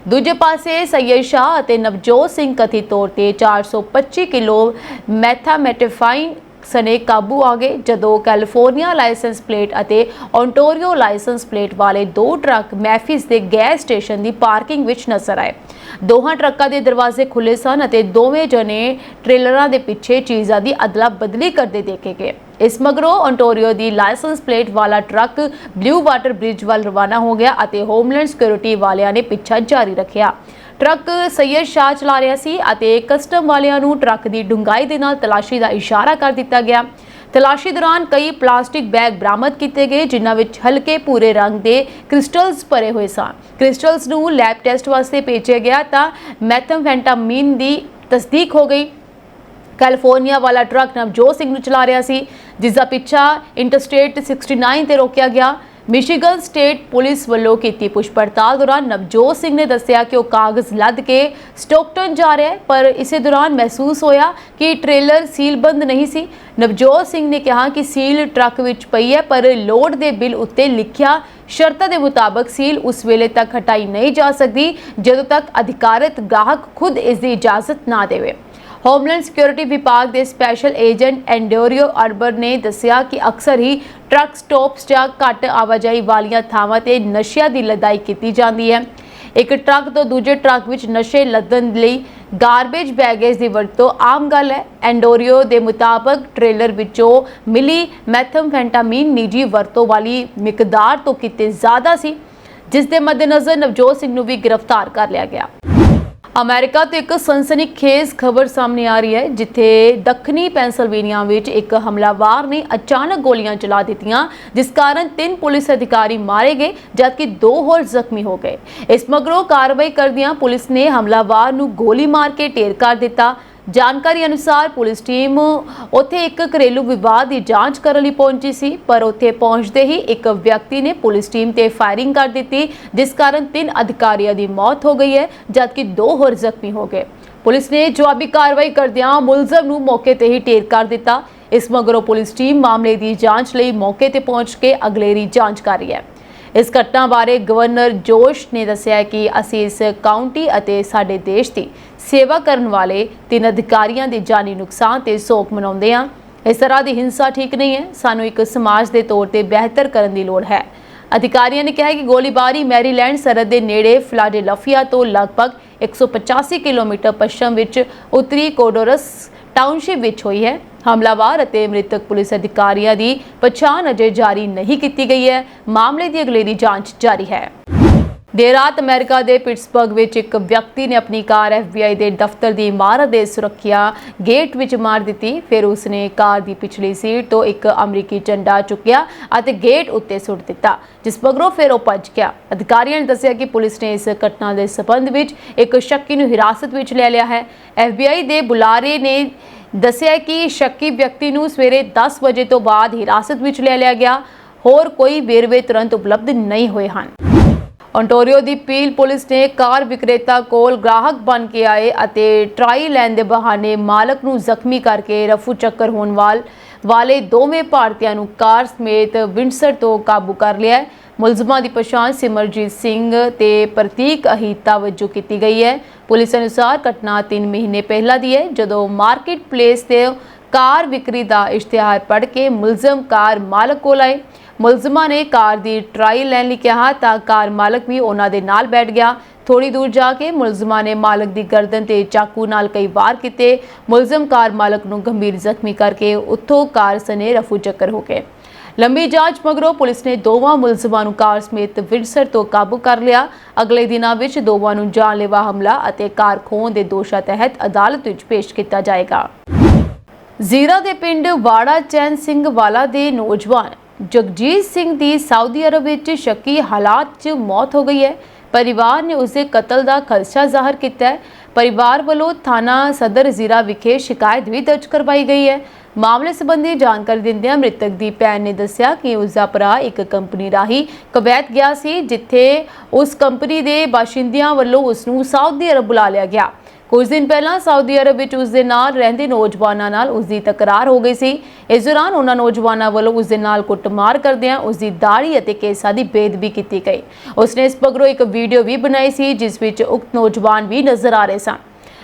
ਦੂਜੇ ਪਾਸੇ ਸੈਯਦ ਸ਼ਾਹ ਅਤੇ ਨਵਜੋਤ ਸਿੰਘ ਕਥਿਤ ਤੌਰ ਤੇ 425 ਕਿਲੋ ਮੈਥਾਮੈਟਾਫਾਈਨ ਸਣੇ ਕਾਬੂ ਆ ਗਏ, ਜਦੋਂ ਕੈਲੀਫੋਰਨੀਆ ਲਾਇਸੈਂਸ ਪਲੇਟ ਅਤੇ ਓਨਟਾਰੀਓ ਲਾਇਸੈਂਸ ਪਲੇਟ ਵਾਲੇ ਦੋ ਟਰੱਕ ਮੈਫਿਸ ਦੇ ਗੈਸ ਸਟੇਸ਼ਨ ਦੀ ਪਾਰਕਿੰਗ ਵਿੱਚ ਨਜ਼ਰ ਆਏ। ਦੋਹਾਂ ਟਰੱਕਾਂ ਦੇ ਦਰਵਾਜ਼ੇ ਖੁੱਲੇ ਸਨ ਅਤੇ ਦੋਵੇਂ ਜਣੇ ਟ੍ਰੇਲਰਾਂ ਦੇ ਪਿੱਛੇ ਚੀਜ਼ਾਂ ਦੀ ਅਦਲਾ ਬਦਲੀ ਕਰਦੇ ਦੇਖੇ ਗਏ। ਇਸ ਮਗਰੋਂ ਓਨਟਾਰੀਓ ਦੀ ਲਾਇਸੈਂਸ ਪਲੇਟ ਵਾਲਾ ਟਰੱਕ ਬਲੂ ਵਾਟਰ ਬ੍ਰਿਜ ਵੱਲ ਰਵਾਨਾ ਹੋ ਗਿਆ ਅਤੇ ਹੋਮਲੈਂਡ ਸਿਕਿਉਰਿਟੀ ਵਾਲਿਆਂ ਨੇ ਪਿੱਛਾ ਜਾਰੀ ਰੱਖਿਆ। ਟਰੱਕ ਸੈਯਦ ਸ਼ਾਹ ਚਲਾ ਰਿਹਾ ਸੀ ਅਤੇ ਕਸਟਮ ਵਾਲਿਆਂ ਨੂੰ ਟਰੱਕ ਦੀ ਡੂੰਘਾਈ ਦੇ ਨਾਲ ਤਲਾਸ਼ੀ ਦਾ ਇਸ਼ਾਰਾ ਕਰ ਦਿੱਤਾ ਗਿਆ। ਤਲਾਸ਼ੀ ਦੌਰਾਨ ਕਈ ਪਲਾਸਟਿਕ ਬੈਗ ਬਰਾਮਦ ਕੀਤੇ ਗਏ, ਜਿਨ੍ਹਾਂ ਵਿੱਚ ਹਲਕੇ ਭੂਰੇ ਰੰਗ ਦੇ ਕ੍ਰਿਸਟਲਸ ਭਰੇ ਹੋਏ ਸਨ। ਕ੍ਰਿਸਟਲਸ ਨੂੰ ਲੈਬ ਟੈਸਟ ਵਾਸਤੇ ਭੇਜਿਆ ਗਿਆ ਤਾਂ ਮੈਥਾਮਫੈਟਾਮੀਨ ਦੀ ਤਸਦੀਕ ਹੋ ਗਈ। ਕੈਲੀਫੋਰਨੀਆ ਵਾਲਾ ਟਰੱਕ ਨਵਜੋਤ ਸਿੰਘ ਨੂੰ ਚਲਾ ਰਿਹਾ ਸੀ, ਜਿਸ ਦਾ ਪਿੱਛਾ ਇੰਟਰਸਟੇਟ 69 ਤੇ ਰੋਕਿਆ ਗਿਆ। ਮਿਸ਼ੀਗਨ ਸਟੇਟ ਪੁਲਿਸ ਵੱਲੋਂ ਕੀਤੀ ਪੁੱਛ ਪੜਤਾਲ ਦੌਰਾਨ ਨਵਜੋਤ ਸਿੰਘ ਨੇ ਦੱਸਿਆ ਕਿ ਉਹ ਕਾਗਜ਼ ਲੱਦ ਕੇ ਸਟੋਕਟਨ ਜਾ ਰਿਹਾ ਹੈ, ਪਰ ਇਸੇ ਦੌਰਾਨ ਮਹਿਸੂਸ ਹੋਇਆ ਕਿ ਟ੍ਰੇਲਰ ਸੀਲਬੰਦ ਨਹੀਂ ਸੀ। ਨਵਜੋਤ ਸਿੰਘ ਨੇ ਕਿਹਾ ਕਿ ਸੀਲ ਟਰੱਕ ਵਿੱਚ ਪਈ ਹੈ, ਪਰ ਲੋਡ ਦੇ ਬਿੱਲ ਉੱਤੇ ਲਿਖਿਆ ਸ਼ਰਤਾਂ ਦੇ ਮੁਤਾਬਕ ਸੀਲ ਉਸ ਵੇਲੇ ਤੱਕ ਹਟਾਈ ਨਹੀਂ ਜਾ ਸਕਦੀ ਜਦੋਂ ਤੱਕ ਅਧਿਕਾਰਤ ਗਾਹਕ ਖੁਦ ਇਸ ਦੀ ਇਜਾਜ਼ਤ ਨਾ ਦੇਵੇ। ਹੋਮਲੈਂਡ ਸਿਕਿਉਰਿਟੀ ਵਿਭਾਗ ਦੇ ਸਪੈਸ਼ਲ ਏਜੰਟ ਐਂਡੋਰੀਓ ਅਰਬਰ ਨੇ ਦੱਸਿਆ ਕਿ ਅਕਸਰ ਹੀ ਟਰੱਕ ਸਟਾਪਸ ਜਾਂ ਘੱਟ ਆਵਾਜਾਈ ਵਾਲੀਆਂ ਥਾਵਾਂ ਤੇ ਨਸ਼ਿਆਂ ਦੀ ਲਦਾਈ ਕੀਤੀ ਜਾਂਦੀ ਹੈ। ਇੱਕ ਟਰੱਕ ਤੋਂ ਦੂਜੇ ਟਰੱਕ ਵਿੱਚ ਨਸ਼ੇ ਲੱਦਣ ਲਈ ਗਾਰਬੇਜ ਬੈਗੇਜ ਦੀ ਵਰਤੋਂ ਆਮ ਗੱਲ ਹੈ। ਐਂਡੋਰੀਓ ਦੇ ਮੁਤਾਬਕ ਟ੍ਰੇਲਰ ਵਿੱਚੋਂ ਮਿਲੀ ਮੈਥਾਮਫੈਟਾਮੀਨ ਨਿੱਜੀ ਵਰਤੋਂ ਵਾਲੀ ਮਿਕਦਾਰ ਤੋਂ ਕਿਤੇ ਜ਼ਿਆਦਾ ਸੀ, ਜਿਸ ਦੇ ਮੱਦੇਨਜ਼ਰ ਨਵਜੋਤ ਸਿੰਘ ਨੂੰ ਵੀ ਗ੍ਰਿਫਤਾਰ ਕਰ ਲਿਆ ਗਿਆ। ਅਮਰੀਕਾ ਤੋਂ ਇੱਕ ਸਨਸਨੀਖੇਜ਼ ਖਬਰ ਸਾਹਮਣੇ ਆ ਰਹੀ ਹੈ, ਜਿੱਥੇ ਦੱਖਣੀ ਪੈਂਸਿਲਵੇਨੀਆ ਵਿੱਚ ਇੱਕ ਹਮਲਾਵਰ ਨੇ ਅਚਾਨਕ ਗੋਲੀਆਂ ਚਲਾ ਦਿੱਤੀਆਂ, ਜਿਸ ਕਾਰਨ 3 ਪੁਲਿਸ ਅਧਿਕਾਰੀ ਮਾਰੇ ਗਏ ਜਦਕਿ 2 ਹੋਰ ਜ਼ਖਮੀ ਹੋ ਗਏ। ਇਸ ਮਗਰੋਂ ਕਾਰਵਾਈ ਕਰਦਿਆਂ ਪੁਲਿਸ ਨੇ ਹਮਲਾਵਰ ਨੂੰ ਗੋਲੀ ਮਾਰ ਕੇ ਢੇਰ ਕਰ ਦਿੱਤਾ। ਜਾਣਕਾਰੀ ਅਨੁਸਾਰ ਪੁਲਿਸ ਟੀਮ ਉੱਥੇ ਇੱਕ ਘਰੇਲੂ ਵਿਵਾਦ ਦੀ ਜਾਂਚ ਕਰਨ ਲਈ ਪਹੁੰਚੀ ਸੀ, ਪਰ ਉੱਥੇ ਪਹੁੰਚਦੇ ਹੀ ਇੱਕ ਵਿਅਕਤੀ ਨੇ ਪੁਲਿਸ ਟੀਮ ਤੇ ਫਾਇਰਿੰਗ ਕਰ ਦਿੱਤੀ, ਜਿਸ ਕਾਰਨ 3 ਅਧਿਕਾਰੀਆਂ ਦੀ ਮੌਤ ਹੋ ਗਈ ਹੈ ਜਦਕਿ 2 ਹੋਰ ਜ਼ਖਮੀ ਹੋ ਗਏ। ਪੁਲਿਸ ਨੇ ਜਵਾਬੀ ਕਾਰਵਾਈ ਕਰਦਿਆਂ ਮੁਲਜ਼ਮ ਨੂੰ ਮੌਕੇ ਤੇ ਹੀ ਢੇਰ ਕਰ ਦਿੱਤਾ। ਇਸ ਮਗਰੋਂ ਪੁਲਿਸ ਟੀਮ ਮਾਮਲੇ ਦੀ ਜਾਂਚ ਲਈ ਮੌਕੇ ਤੇ ਪਹੁੰਚ ਕੇ ਅਗਲੇਰੀ ਜਾਂਚ ਕਰ ਰਹੀ ਹੈ। ਇਸ ਘਟਨਾ ਬਾਰੇ ਗਵਰਨਰ ਜੋਸ਼ ਨੇ ਦੱਸਿਆ ਕਿ ਅਸੀਂ ਇਸ ਕਾਉਂਟੀ ਅਤੇ ਸਾਡੇ ਦੇਸ਼ ਦੀ ਸੇਵਾ ਕਰਨ ਵਾਲੇ 3 ਅਧਿਕਾਰੀਆਂ ਦੇ ਜਾਨੀ ਨੁਕਸਾਨ ਤੇ ਸੋਗ ਮਨਾਉਂਦੇ ਹਾਂ। ਇਸ ਤਰ੍ਹਾਂ ਦੀ ਹਿੰਸਾ ਠੀਕ ਨਹੀਂ ਹੈ। ਸਾਨੂੰ ਇੱਕ ਸਮਾਜ ਦੇ ਤੌਰ ਤੇ ਬਿਹਤਰ ਕਰਨ ਦੀ ਲੋੜ ਹੈ। ਅਧਿਕਾਰੀਆਂ ਨੇ ਕਿਹਾ ਕਿ ਗੋਲੀਬਾਰੀ ਮੈਰੀਲੈਂਡ ਸਰਹੱਦ ਦੇ ਨੇੜੇ ਫਿਲਾਡੇਲਫੀਆ ਤੋਂ ਲਗਭਗ 185 ਕਿਲੋਮੀਟਰ ਪੱਛਮ ਵਿੱਚ ਉੱਤਰੀ ਕੋਡੋਰਸ ਟਾਊਨਸ਼ਿਪ ਵਿੱਚ ਹੋਈ ਹੈ। ਹਮਲਾਵਰ ਅਤੇ ਮ੍ਰਿਤਕ ਪੁਲਿਸ ਅਧਿਕਾਰੀਆਂ ਦੀ ਪਛਾਣ ਅਜੇ ਜਾਰੀ ਨਹੀਂ ਕੀਤੀ ਗਈ ਹੈ। ਮਾਮਲੇ ਦੀ ਅਗਲੇਰੀ ਜਾਂਚ ਜਾਰੀ ਹੈ। ਦੇਰ ਰਾਤ ਅਮਰੀਕਾ ਦੇ ਪਿਟਸਬਰਗ ਵਿੱਚ ਇੱਕ ਵਿਅਕਤੀ ਨੇ ਆਪਣੀ ਕਾਰ FBI ਦੇ ਦਫ਼ਤਰ ਦੀ ਇਮਾਰਤ ਦੇ ਸੁਰੱਖਿਆ ਗੇਟ ਵਿੱਚ ਮਾਰ ਦਿੱਤੀ। ਫਿਰ ਉਸਨੇ ਕਾਰ ਦੀ ਪਿਛਲੀ ਸੀਟ ਤੋਂ ਇੱਕ ਅਮਰੀਕੀ ਝੰਡਾ ਚੁੱਕਿਆ ਅਤੇ ਗੇਟ ਉੱਤੇ ਸੁੱਟ ਦਿੱਤਾ, ਜਿਸ ਮਗਰੋਂ ਫਿਰ ਉਹ ਭੱਜ ਗਿਆ। ਅਧਿਕਾਰੀਆਂ ਨੇ ਦੱਸਿਆ ਕਿ ਪੁਲਿਸ ਨੇ ਇਸ ਘਟਨਾ ਦੇ ਸਬੰਧ ਵਿੱਚ ਇੱਕ ਸ਼ੱਕੀ ਨੂੰ ਹਿਰਾਸਤ ਵਿੱਚ ਲੈ ਲਿਆ ਹੈ। FBI ਦੇ ਬੁਲਾਰੇ ਨੇ ਦੱਸਿਆ ਕਿ ਸ਼ੱਕੀ ਵਿਅਕਤੀ ਨੂੰ ਸਵੇਰੇ 10 ਵਜੇ ਤੋਂ ਬਾਅਦ ਹਿਰਾਸਤ ਵਿੱਚ ਲੈ ਲਿਆ ਗਿਆ। ਹੋਰ ਕੋਈ ਵੇਰਵੇ ਤੁਰੰਤ ਉਪਲਬਧ ਨਹੀਂ ਹੋਏ ਹਨ। ਓਨਟਾਰੀਓ ਦੀ ਪੀਲ ਪੁਲਿਸ ਨੇ ਕਾਰ ਵਿਕਰੇਤਾ ਕੋਲ ਗ੍ਰਾਹਕ ਬਣ ਕੇ ਆਏ ਅਤੇ ਟਰਾਈ ਲੈਣ ਦੇ ਬਹਾਨੇ ਮਾਲਕ ਨੂੰ ਜ਼ਖਮੀ ਕਰਕੇ ਰਫੂ ਚੱਕਰ ਹੋਣ ਵਾਲੇ ਦੋਵੇਂ ਭਾਰਤੀਆਂ ਨੂੰ ਕਾਰ ਸਮੇਤ ਵਿੰਡਸਰ ਤੋਂ ਕਾਬੂ ਕਰ ਲਿਆ ਹੈ। ਮੁਲਜ਼ਮਾਂ ਦੀ ਪਛਾਣ ਸਿਮਰਜੀਤ ਸਿੰਘ ਤੇ ਪ੍ਰਤੀਕ ਅਹੀਤਾ ਵਜੋਂ ਕੀਤੀ ਗਈ ਹੈ। ਪੁਲਿਸ ਅਨੁਸਾਰ ਘਟਨਾ 3 ਮਹੀਨੇ ਪਹਿਲਾਂ ਦੀ ਹੈ, ਜਦੋਂ ਮਾਰਕੀਟ ਪਲੇਸ ਤੇ ਕਾਰ ਵਿਕਰੀ ਦਾ ਇਸ਼ਤਿਹਾਰ ਪੜ੍ਹ ਕੇ ਮੁਲਜ਼ਮ ਕਾਰ ਮਾਲਕ ਕੋਲ ਆਏ। ਮੁਲਜ਼ਮਾਂ ਨੇ ਕਾਰ ਦੀ ਟਰਾਈ ਲੈਣ ਲਈ ਕਿਹਾ ਤਾਂ ਕਾਰ ਮਾਲਕ ਵੀ ਉਹਨਾਂ ਦੇ ਨਾਲ ਬੈਠ ਗਿਆ। ਥੋੜੀ ਦੂਰ ਜਾ ਕੇ ਮੁਲਜ਼ਮਾਂ ਨੇ ਮਾਲਕ ਦੀ ਗਰਦਨ ਤੇ ਚਾਕੂ ਨਾਲ ਕਈ ਵਾਰ ਕੀਤੇ। ਮੁਲਜ਼ਮ ਕਾਰ ਮਾਲਕ ਨੂੰ ਗੰਭੀਰ ਜ਼ਖਮੀ ਕਰਕੇ ਉੱਥੋਂ ਕਾਰ ਸਣੇ ਰਫੂ ਚੱਕਰ ਹੋ ਗਏ। ਲੰਬੀ ਜਾਂਚ ਮਗਰੋਂ ਪੁਲਿਸ ਨੇ ਦੋਵਾਂ ਮੁਲਜ਼ਮਾਂ ਨੂੰ ਕਾਰ ਸਮੇਤ ਵਿੰਡਸਰ ਤੋਂ ਕਾਬੂ ਕਰ ਲਿਆ। ਅਗਲੇ ਦਿਨਾਂ ਵਿੱਚ ਦੋਵਾਂ ਨੂੰ ਜਾਨਲੇਵਾ ਹਮਲਾ ਅਤੇ ਕਾਰ ਖੋਹਣ ਦੇ ਦੋਸ਼ਾਂ ਤਹਿਤ ਅਦਾਲਤ ਵਿੱਚ ਪੇਸ਼ ਕੀਤਾ ਜਾਏਗਾ। ਜ਼ੀਰਾ ਦੇ ਪਿੰਡ ਵਾੜਾ ਚੈਨ ਸਿੰਘ ਵਾਲਾ ਦੇ ਨੌਜਵਾਨ ਜਗਜੀਤ ਸਿੰਘ ਦੀ ਸਾਊਦੀ ਅਰਬ ਵਿੱਚ ਸ਼ੱਕੀ ਹਾਲਾਤ 'ਚ ਮੌਤ ਹੋ ਗਈ ਹੈ। ਪਰਿਵਾਰ ਨੇ ਉਸਦੇ ਕਤਲ ਦਾ ਖਦਸ਼ਾ ਜ਼ਾਹਰ ਕੀਤਾ ਹੈ। ਪਰਿਵਾਰ ਵੱਲੋਂ ਥਾਣਾ ਸਦਰ ਜ਼ੀਰਾ ਵਿਖੇ ਸ਼ਿਕਾਇਤ ਵੀ ਦਰਜ ਕਰਵਾਈ ਗਈ ਹੈ। ਮਾਮਲੇ ਸੰਬੰਧੀ ਜਾਣਕਾਰੀ ਦਿੰਦਿਆਂ ਮ੍ਰਿਤਕ ਦੀ ਭੈਣ ਨੇ ਦੱਸਿਆ ਕਿ ਉਸ ਦਾ ਭਰਾ ਇੱਕ ਕੰਪਨੀ ਰਾਹੀਂ ਕੁਵੈਤ ਗਿਆ ਸੀ, ਜਿੱਥੇ ਉਸ ਕੰਪਨੀ ਦੇ ਬਾਸ਼ਿੰਦਿਆਂ ਵੱਲੋਂ ਉਸ ਨੂੰ ਸਾਊਦੀ ਅਰਬ ਬੁਲਾ ਲਿਆ ਗਿਆ। ਕੁਝ ਦਿਨ ਪਹਿਲਾਂ ਸਾਊਦੀ ਅਰਬ ਵਿੱਚ ਉਸ ਦੇ ਨਾਲ ਰਹਿੰਦੇ ਨੌਜਵਾਨਾਂ ਨਾਲ ਉਸ ਦੀ ਤਕਰਾਰ ਹੋ ਗਈ ਸੀ। ਇਸ ਦੌਰਾਨ ਉਹਨਾਂ ਨੌਜਵਾਨਾਂ ਵੱਲੋਂ ਉਸ ਦੇ ਨਾਲ ਕੁੱਟਮਾਰ ਕਰਦਿਆਂ ਉਸ ਦੀ ਦਾੜੀ ਅਤੇ ਕੇਸਾਂ ਦੀ ਬੇਅਦਬੀ ਕੀਤੀ ਗਈ। ਉਸਨੇ ਇਸ ਮਗਰੋਂ ਇੱਕ ਵੀਡੀਓ ਵੀ ਬਣਾਈ ਸੀ ਜਿਸ ਵਿੱਚ ਉਕਤ ਨੌਜਵਾਨ ਵੀ ਨਜ਼ਰ ਆ ਰਹੇ ਸਨ।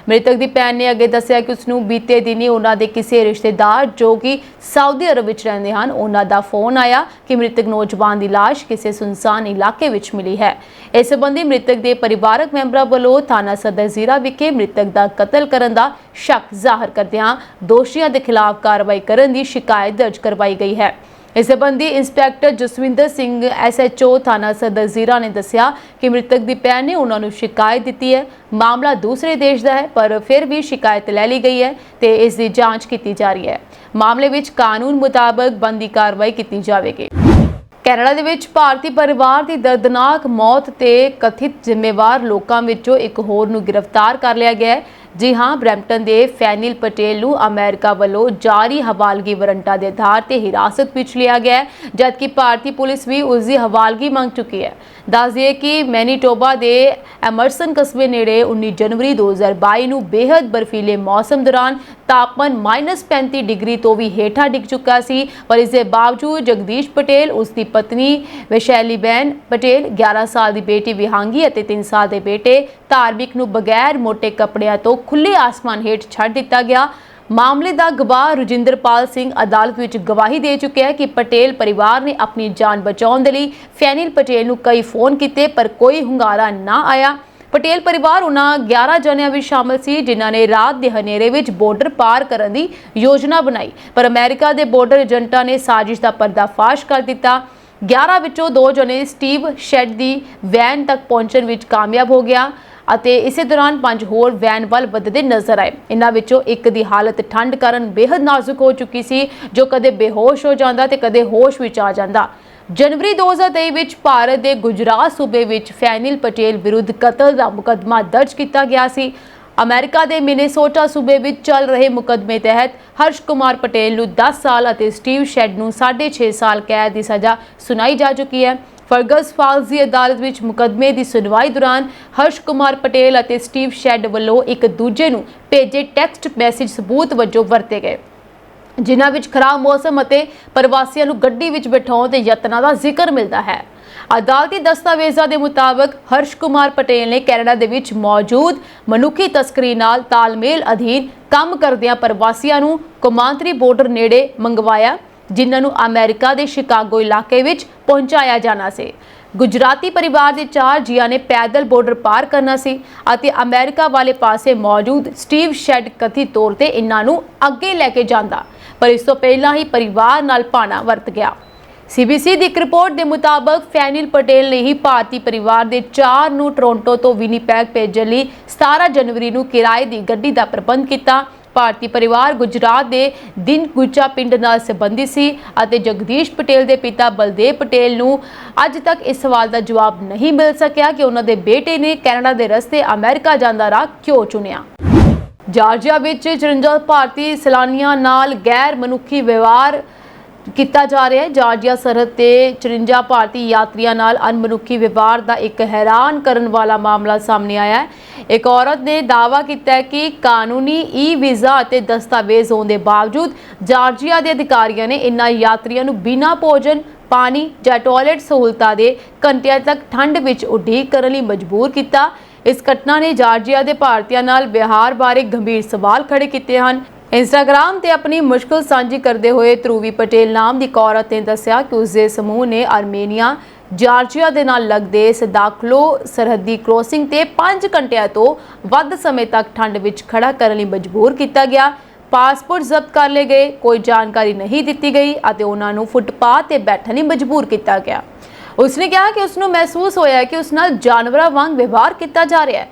ਮ੍ਰਿਤਕ ਦੀ ਭੈਣ ਨੇ ਅੱਗੇ ਦੱਸਿਆ ਕਿ ਉਸ ਨੂੰ ਬੀਤੇ ਦਿਨੀ ਉਹਨਾਂ ਦੇ ਕਿਸੇ ਰਿਸ਼ਤੇਦਾਰ ਜੋ ਕਿ ਸਾਊਦੀ ਅਰਬ ਵਿੱਚ ਰਹਿੰਦੇ ਹਨ ਉਹਨਾਂ ਦਾ ਫੋਨ ਆਇਆ ਕਿ ਮ੍ਰਿਤਕ ਨੌਜਵਾਨ ਦੀ ਲਾਸ਼ ਕਿਸੇ ਸੁਨਸਾਨ ਇਲਾਕੇ ਵਿੱਚ ਮਿਲੀ ਹੈ। ਇਸ ਸੰਬੰਧੀ ਮ੍ਰਿਤਕ ਦੇ ਪਰਿਵਾਰਕ ਮੈਂਬਰਾਂ ਵੱਲੋਂ ਥਾਣਾ ਸਦਰ ਜ਼ੀਰਾ ਵਿਖੇ ਮ੍ਰਿਤਕ ਦਾ ਕਤਲ ਕਰਨ ਦਾ ਸ਼ੱਕ ਜ਼ਾਹਰ ਕਰਦਿਆਂ ਦੋਸ਼ੀਆਂ ਦੇ ਖਿਲਾਫ ਕਾਰਵਾਈ ਕਰਨ ਦੀ ਸ਼ਿਕਾਇਤ ਦਰਜ ਕਰਵਾਈ ਗਈ ਹੈ। ਇਸ ਸੰਬੰਧੀ ਇੰਸਪੈਕਟਰ ਜਸਵਿੰਦਰ ਸਿੰਘ SHO ਥਾਣਾ ਸਦਰ ਜ਼ੀਰਾ ਨੇ ਦੱਸਿਆ ਕਿ ਮ੍ਰਿਤਕ ਦੀ ਭੈਣ ਨੇ ਉਹਨਾਂ ਨੂੰ ਸ਼ਿਕਾਇਤ ਦਿੱਤੀ ਹੈ। ਮਾਮਲਾ ਦੂਸਰੇ ਦੇਸ਼ ਦਾ ਹੈ ਪਰ ਫਿਰ ਵੀ ਸ਼ਿਕਾਇਤ ਲੈ ਲਈ ਗਈ ਹੈ ਤੇ ਇਸ ਦੀ ਜਾਂਚ ਕੀਤੀ ਜਾ ਰਹੀ ਹੈ। ਮਾਮਲੇ ਵਿੱਚ ਕਾਨੂੰਨ ਮੁਤਾਬਕ ਬਣਦੀ ਕਾਰਵਾਈ ਕੀਤੀ ਜਾਵੇਗੀ। ਕੈਨੇਡਾ ਦੇ ਵਿੱਚ ਭਾਰਤੀ ਪਰਿਵਾਰ ਦੀ ਦਰਦਨਾਕ ਮੌਤ ਤੇ ਕਥਿਤ ਜ਼ਿੰਮੇਵਾਰ ਲੋਕਾਂ ਵਿੱਚੋਂ ਇੱਕ ਹੋਰ ਨੂੰ ਗ੍ਰਿਫਤਾਰ ਕਰ ਲਿਆ ਗਿਆ ਹੈ। ਜੀ ਹਾਂ, ਬਰੈਂਪਟਨ ਦੇ ਫੈਨਿਲ ਪਟੇਲ ਨੂੰ ਅਮਰੀਕਾ ਵੱਲੋਂ ਜਾਰੀ ਹਵਾਲਗੀ ਵਾਰੰਟਾਂ ਦੇ ਆਧਾਰ ਤੇ ਹਿਰਾਸਤ ਵਿੱਚ ਲਿਆ ਗਿਆ ਹੈ, ਜਦਕਿ ਭਾਰਤੀ ਪੁਲਿਸ ਵੀ ਉਸ ਦੀ ਹਵਾਲਗੀ ਮੰਗ ਚੁੱਕੀ ਹੈ। ਦੱਸ ਦਈਏ ਕਿ ਮੈਨੀਟੋਬਾ ਦੇ ਐਮਰਸਨ ਕਸਬੇ ਨੇੜੇ 19 ਜਨਵਰੀ 2022 ਨੂੰ ਬੇहद ਬਰਫੀਲੇ ਮੌਸਮ ਦੌਰਾਨ ਤਾਪਮਾਨ -35 ਡਿਗਰੀ ਤੋਂ ਵੀ ਹੇਠਾਂ ਡਿੱਗ ਚੁੱਕਾ ਸੀ, ਪਰ ਇਸ ਦੇ ਬਾਵਜੂਦ ਜਗਦੀਸ਼ ਪਟੇਲ, ਉਸ ਦੀ ਪਤਨੀ ਵੈਸ਼ੈਲੀਬੈਨ ਪਟੇਲ, 11 ਸਾਲ ਦੀ ਬੇਟੀ ਵਿਹਾਂਗੀ ਅਤੇ 3 ਸਾਲ ਦੇ ਬੇਟੇ ਧਾਰਮਿਕ ਨੂੰ ਬਗੈਰ ਮੋਟੇ ਕੱਪੜਿਆਂ ਤੋਂ ਖੁੱਲੇ ਆਸਮਾਨ ਹੇਠ ਛੱਡ ਦਿੱਤਾ ਗਿਆ। ਮਾਮਲੇ ਦਾ ਗਵਾਹ ਰਜਿੰਦਰਪਾਲ ਸਿੰਘ ਅਦਾਲਤ ਵਿੱਚ ਗਵਾਹੀ ਦੇ ਚੁੱਕਿਆ ਹੈ ਕਿ ਪਟੇਲ ਪਰਿਵਾਰ ਨੇ ਆਪਣੀ ਜਾਨ ਬਚਾਉਣ ਦੇ ਲਈ ਫੈਨਿਲ ਪਟੇਲ ਨੂੰ ਕਈ ਫੋਨ ਕੀਤੇ ਪਰ ਕੋਈ ਹੁੰਗਾਰਾ ਨਾ ਆਇਆ। ਪਟੇਲ ਪਰਿਵਾਰ ਉਹਨਾਂ 11 ਜਣਿਆਂ ਵਿੱਚ ਸ਼ਾਮਲ ਸੀ ਜਿਨ੍ਹਾਂ ਨੇ ਰਾਤ ਦੇ ਹਨੇਰੇ ਵਿੱਚ ਬਾਰਡਰ ਪਾਰ ਕਰਨ ਦੀ ਯੋਜਨਾ ਬਣਾਈ, ਪਰ ਅਮਰੀਕਾ ਦੇ ਬਾਰਡਰ ਏਜੰਟਾਂ ਨੇ ਸਾਜ਼ਿਸ਼ ਦਾ ਪਰਦਾਫਾਸ਼ ਕਰ ਦਿੱਤਾ। 11 ਵਿੱਚੋਂ 2 ਜਣੇ ਸਟੀਵ ਸ਼ੈਡ ਦੀ ਵੈਨ ਤੱਕ ਪਹੁੰਚਣ ਵਿੱਚ ਕਾਮਯਾਬ ਹੋ ਗਿਆ ਅਤੇ ਇਸੇ ਦੌਰਾਨ 5 ਹੋਰ ਵੈਨ ਵੱਲ ਵੱਧਦੇ ਨਜ਼ਰ ਆਏ। ਇਹਨਾਂ ਵਿੱਚੋਂ ਇੱਕ ਦੀ ਹਾਲਤ ਠੰਡ ਕਾਰਨ ਬੇहद ਨਾਜ਼ੁਕ ਹੋ ਚੁੱਕੀ ਸੀ, ਜੋ ਕਦੇ ਬੇਹੋਸ਼ ਹੋ ਜਾਂਦਾ ਤੇ ਕਦੇ ਹੋਸ਼ ਵਿੱਚ ਆ ਜਾਂਦਾ। ਜਨਵਰੀ 2023 ਵਿੱਚ ਭਾਰਤ ਦੇ ਗੁਜਰਾਤ ਸੂਬੇ ਵਿੱਚ ਫੈਨਿਲ ਪਟੇਲ ਵਿਰੁੱਧ ਕਤਲ ਦਾ ਮੁਕੱਦਮਾ ਦਰਜ ਕੀਤਾ ਗਿਆ ਸੀ। ਅਮਰੀਕਾ ਦੇ ਮਿਨੇਸੋਟਾ ਸੂਬੇ ਵਿੱਚ ਚੱਲ ਰਹੇ ਮੁਕੱਦਮੇ ਤਹਿਤ ਹਰਸ਼ ਕੁਮਾਰ ਪਟੇਲ ਨੂੰ 10 ਸਾਲ ਅਤੇ ਸਟੀਵ ਸ਼ੈਡ ਨੂੰ 6.5 ਸਾਲ ਕੈਦ ਦੀ ਸਜ਼ਾ ਸੁਣਾਈ ਜਾ ਚੁੱਕੀ ਹੈ। ਫਰਗਸ ਫਾਲਸ ਦੀ ਅਦਾਲਤ ਵਿੱਚ ਮੁਕੱਦਮੇ ਦੀ ਸੁਣਵਾਈ ਦੌਰਾਨ ਹਰਸ਼ ਕੁਮਾਰ ਪਟੇਲ ਅਤੇ ਸਟੀਵ ਸ਼ੈਡ ਵੱਲੋਂ ਇੱਕ ਦੂਜੇ ਨੂੰ ਭੇਜੇ ਟੈਕਸਟ ਮੈਸੇਜ ਸਬੂਤ ਵਜੋਂ ਵਰਤੇ ਗਏ, ਜਿਨ੍ਹਾਂ ਵਿੱਚ ਖਰਾਬ ਮੌਸਮ ਅਤੇ ਪ੍ਰਵਾਸੀਆਂ ਨੂੰ ਗੱਡੀ ਵਿੱਚ ਬਿਠਾਉਣ ਦੇ ਯਤਨਾਂ ਦਾ ਜ਼ਿਕਰ ਮਿਲਦਾ ਹੈ। ਅਦਾਲਤੀ ਦਸਤਾਵੇਜ਼ਾਂ ਦੇ ਮੁਤਾਬਕ ਹਰਸ਼ ਕੁਮਾਰ ਪਟੇਲ ਨੇ ਕੈਨੇਡਾ ਦੇ ਵਿੱਚ ਮੌਜੂਦ ਮਨੁੱਖੀ ਤਸਕਰੀ ਨਾਲ ਤਾਲਮੇਲ ਅਧੀਨ ਕੰਮ ਕਰਦਿਆਂ ਪ੍ਰਵਾਸੀਆਂ ਨੂੰ ਕੌਮਾਂਤਰੀ ਬਾਰਡਰ ਨੇੜੇ ਮੰਗਵਾਇਆ, ਜਿਨ੍ਹਾਂ ਨੂੰ ਅਮਰੀਕਾ ਦੇ ਸ਼ਿਕਾਗੋ ਇਲਾਕੇ ਵਿੱਚ ਪਹੁੰਚਾਇਆ ਜਾਣਾ ਸੀ। ਗੁਜਰਾਤੀ ਪਰਿਵਾਰ ਦੇ 4 ਜੀਆਂ ਨੇ ਪੈਦਲ ਬਾਰਡਰ ਪਾਰ ਕਰਨਾ ਸੀ ਅਤੇ ਅਮਰੀਕਾ ਵਾਲੇ ਪਾਸੇ ਮੌਜੂਦ ਸਟੀਵ ਸ਼ੈਡ ਕਥਿਤ ਤੌਰ ਤੇ ਇਹਨਾਂ ਨੂੰ ਅੱਗੇ ਲੈ ਕੇ ਜਾਂਦਾ, ਪਰ ਇਸ ਤੋਂ ਪਹਿਲਾਂ ਹੀ ਪਰਿਵਾਰ ਨਾਲ ਭਾਣਾ ਵਰਤ ਗਿਆ। CBC ਦੀ ਇੱਕ ਰਿਪੋਰਟ ਦੇ ਮੁਤਾਬਕ ਫੈਨਿਲ ਪਟੇਲ ਨੇ ਹੀ ਭਾਰਤੀ ਪਰਿਵਾਰ ਦੇ 4 ਨੂੰ ਟੋਰਾਂਟੋ ਤੋਂ ਵਿਨੀਪੈਗ ਭੇਜਣ ਲਈ 17 ਜਨਵਰੀ ਨੂੰ ਕਿਰਾਏ ਦੀ ਗੱਡੀ ਦਾ ਪ੍ਰਬੰਧ ਕੀਤਾ। ਭਾਰਤੀ ਪਰਿਵਾਰ ਗੁਜਰਾਤ ਦੇ ਦਿਨਗੁਚਾ ਪਿੰਡ ਨਾਲ ਸੰਬੰਧਿਤ ਸੀ ਅਤੇ ਜਗਦੀਸ਼ ਪਟੇਲ ਦੇ ਪਿਤਾ ਬਲਦੇਵ ਪਟੇਲ ਨੂੰ ਅੱਜ ਤੱਕ ਇਸ ਸਵਾਲ ਦਾ ਜਵਾਬ ਨਹੀਂ ਮਿਲ ਸਕਿਆ ਕਿ ਉਹਨਾਂ ਦੇ ਬੇਟੇ ਨੇ ਕੈਨੇਡਾ ਦੇ ਰਸਤੇ ਅਮਰੀਕਾ ਜਾਂਦਾ ਰਾਹ ਕਿਉਂ ਚੁਣਿਆ। ਜਾਰਜੀਆ ਵਿੱਚ 54 ਭਾਰਤੀ ਸੈਲਾਨੀਆਂ ਨਾਲ ਗੈਰ ਮਨੁੱਖੀ ਵਿਵਹਾਰ ਕੀਤਾ ਜਾ ਰਿਹਾ ਹੈ। ਜਾਰਜੀਆ ਸਰਹੱਦ ਤੇ 54 ਭਾਰਤੀ ਯਾਤਰੀਆਂ ਨਾਲ ਅਣਮਨੁੱਖੀ ਵਿਵਹਾਰ ਦਾ ਇੱਕ ਹੈਰਾਨ ਕਰਨ ਵਾਲਾ ਮਾਮਲਾ ਸਾਹਮਣੇ ਆਇਆ ਹੈ। ਇੱਕ ਔਰਤ ਨੇ ਦਾਅਵਾ ਕੀਤਾ ਹੈ ਕਿ ਕਾਨੂੰਨੀ ਵੀਜ਼ਾ ਅਤੇ ਦਸਤਾਵੇਜ਼ ਹੋਣ ਦੇ ਬਾਵਜੂਦ ਜਾਰਜੀਆ ਦੇ ਅਧਿਕਾਰੀਆਂ ਨੇ ਇਨ੍ਹਾਂ ਯਾਤਰੀਆਂ ਨੂੰ ਬਿਨਾਂ ਭੋਜਨ, ਪਾਣੀ ਜਾਂ ਟਾਇਲਟ ਸਹੂਲਤਾਂ ਦੇ ਘੰਟਿਆਂ ਤੱਕ ਠੰਡ ਵਿੱਚ ਉਡੀਕ ਕਰਨ ਲਈ ਮਜਬੂਰ ਕੀਤਾ। ਇਸ ਘਟਨਾ ਨੇ ਜਾਰਜੀਆ ਦੇ ਭਾਰਤੀਆਂ ਨਾਲ ਵਿਵਹਾਰ ਬਾਰੇ ਗੰਭੀਰ ਸਵਾਲ ਖੜੇ ਕੀਤੇ ਹਨ। ਇੰਸਟਾਗ੍ਰਾਮ ਤੇ ਆਪਣੀ ਮੁਸ਼ਕਲ ਸਾਂਝੀ ਕਰਦੇ ਹੋਏ ਧਰੂਵੀ ਪਟੇਲ ਨਾਮ ਦੀ ਔਰਤ ਨੇ ਦੱਸਿਆ ਕਿ ਉਸ ਦੇ ਸਮੂਹ ਨੇ ਆਰਮੇਨੀਆ, ਜਾਰਜੀਆ ਦੇ ਨਾਲ ਲੱਗਦੇ ਸਦਾਕਲੋ ਸਰਹੱਦੀ ਕ੍ਰੋਸਿੰਗ ਤੇ 5 ਘੰਟਿਆਂ ਤੋਂ ਵੱਧ ਸਮੇਂ ਤੱਕ ਠੰਡ ਵਿੱਚ ਖੜਾ ਕਰਨ ਲਈ ਮਜਬੂਰ ਕੀਤਾ ਗਿਆ। ਪਾਸਪੋਰਟ ਜ਼ਬਤ ਕਰ ਲਏ ਗਏ, ਕੋਈ ਜਾਣਕਾਰੀ ਨਹੀਂ ਦਿੱਤੀ ਗਈ ਅਤੇ ਉਹਨਾਂ ਨੂੰ ਫੁੱਟਪਾਥ ਤੇ ਬੈਠਣ ਲਈ ਮਜਬੂਰ ਕੀਤਾ ਗਿਆ। ਉਸਨੇ ਕਿਹਾ ਕਿ ਉਸ ਨੂੰ ਮਹਿਸੂਸ ਹੋਇਆ ਕਿ ਉਸ ਨਾਲ ਜਾਨਵਰਾਂ ਵਾਂਗ ਵਿਵਹਾਰ ਕੀਤਾ ਜਾ ਰਿਹਾ ਹੈ।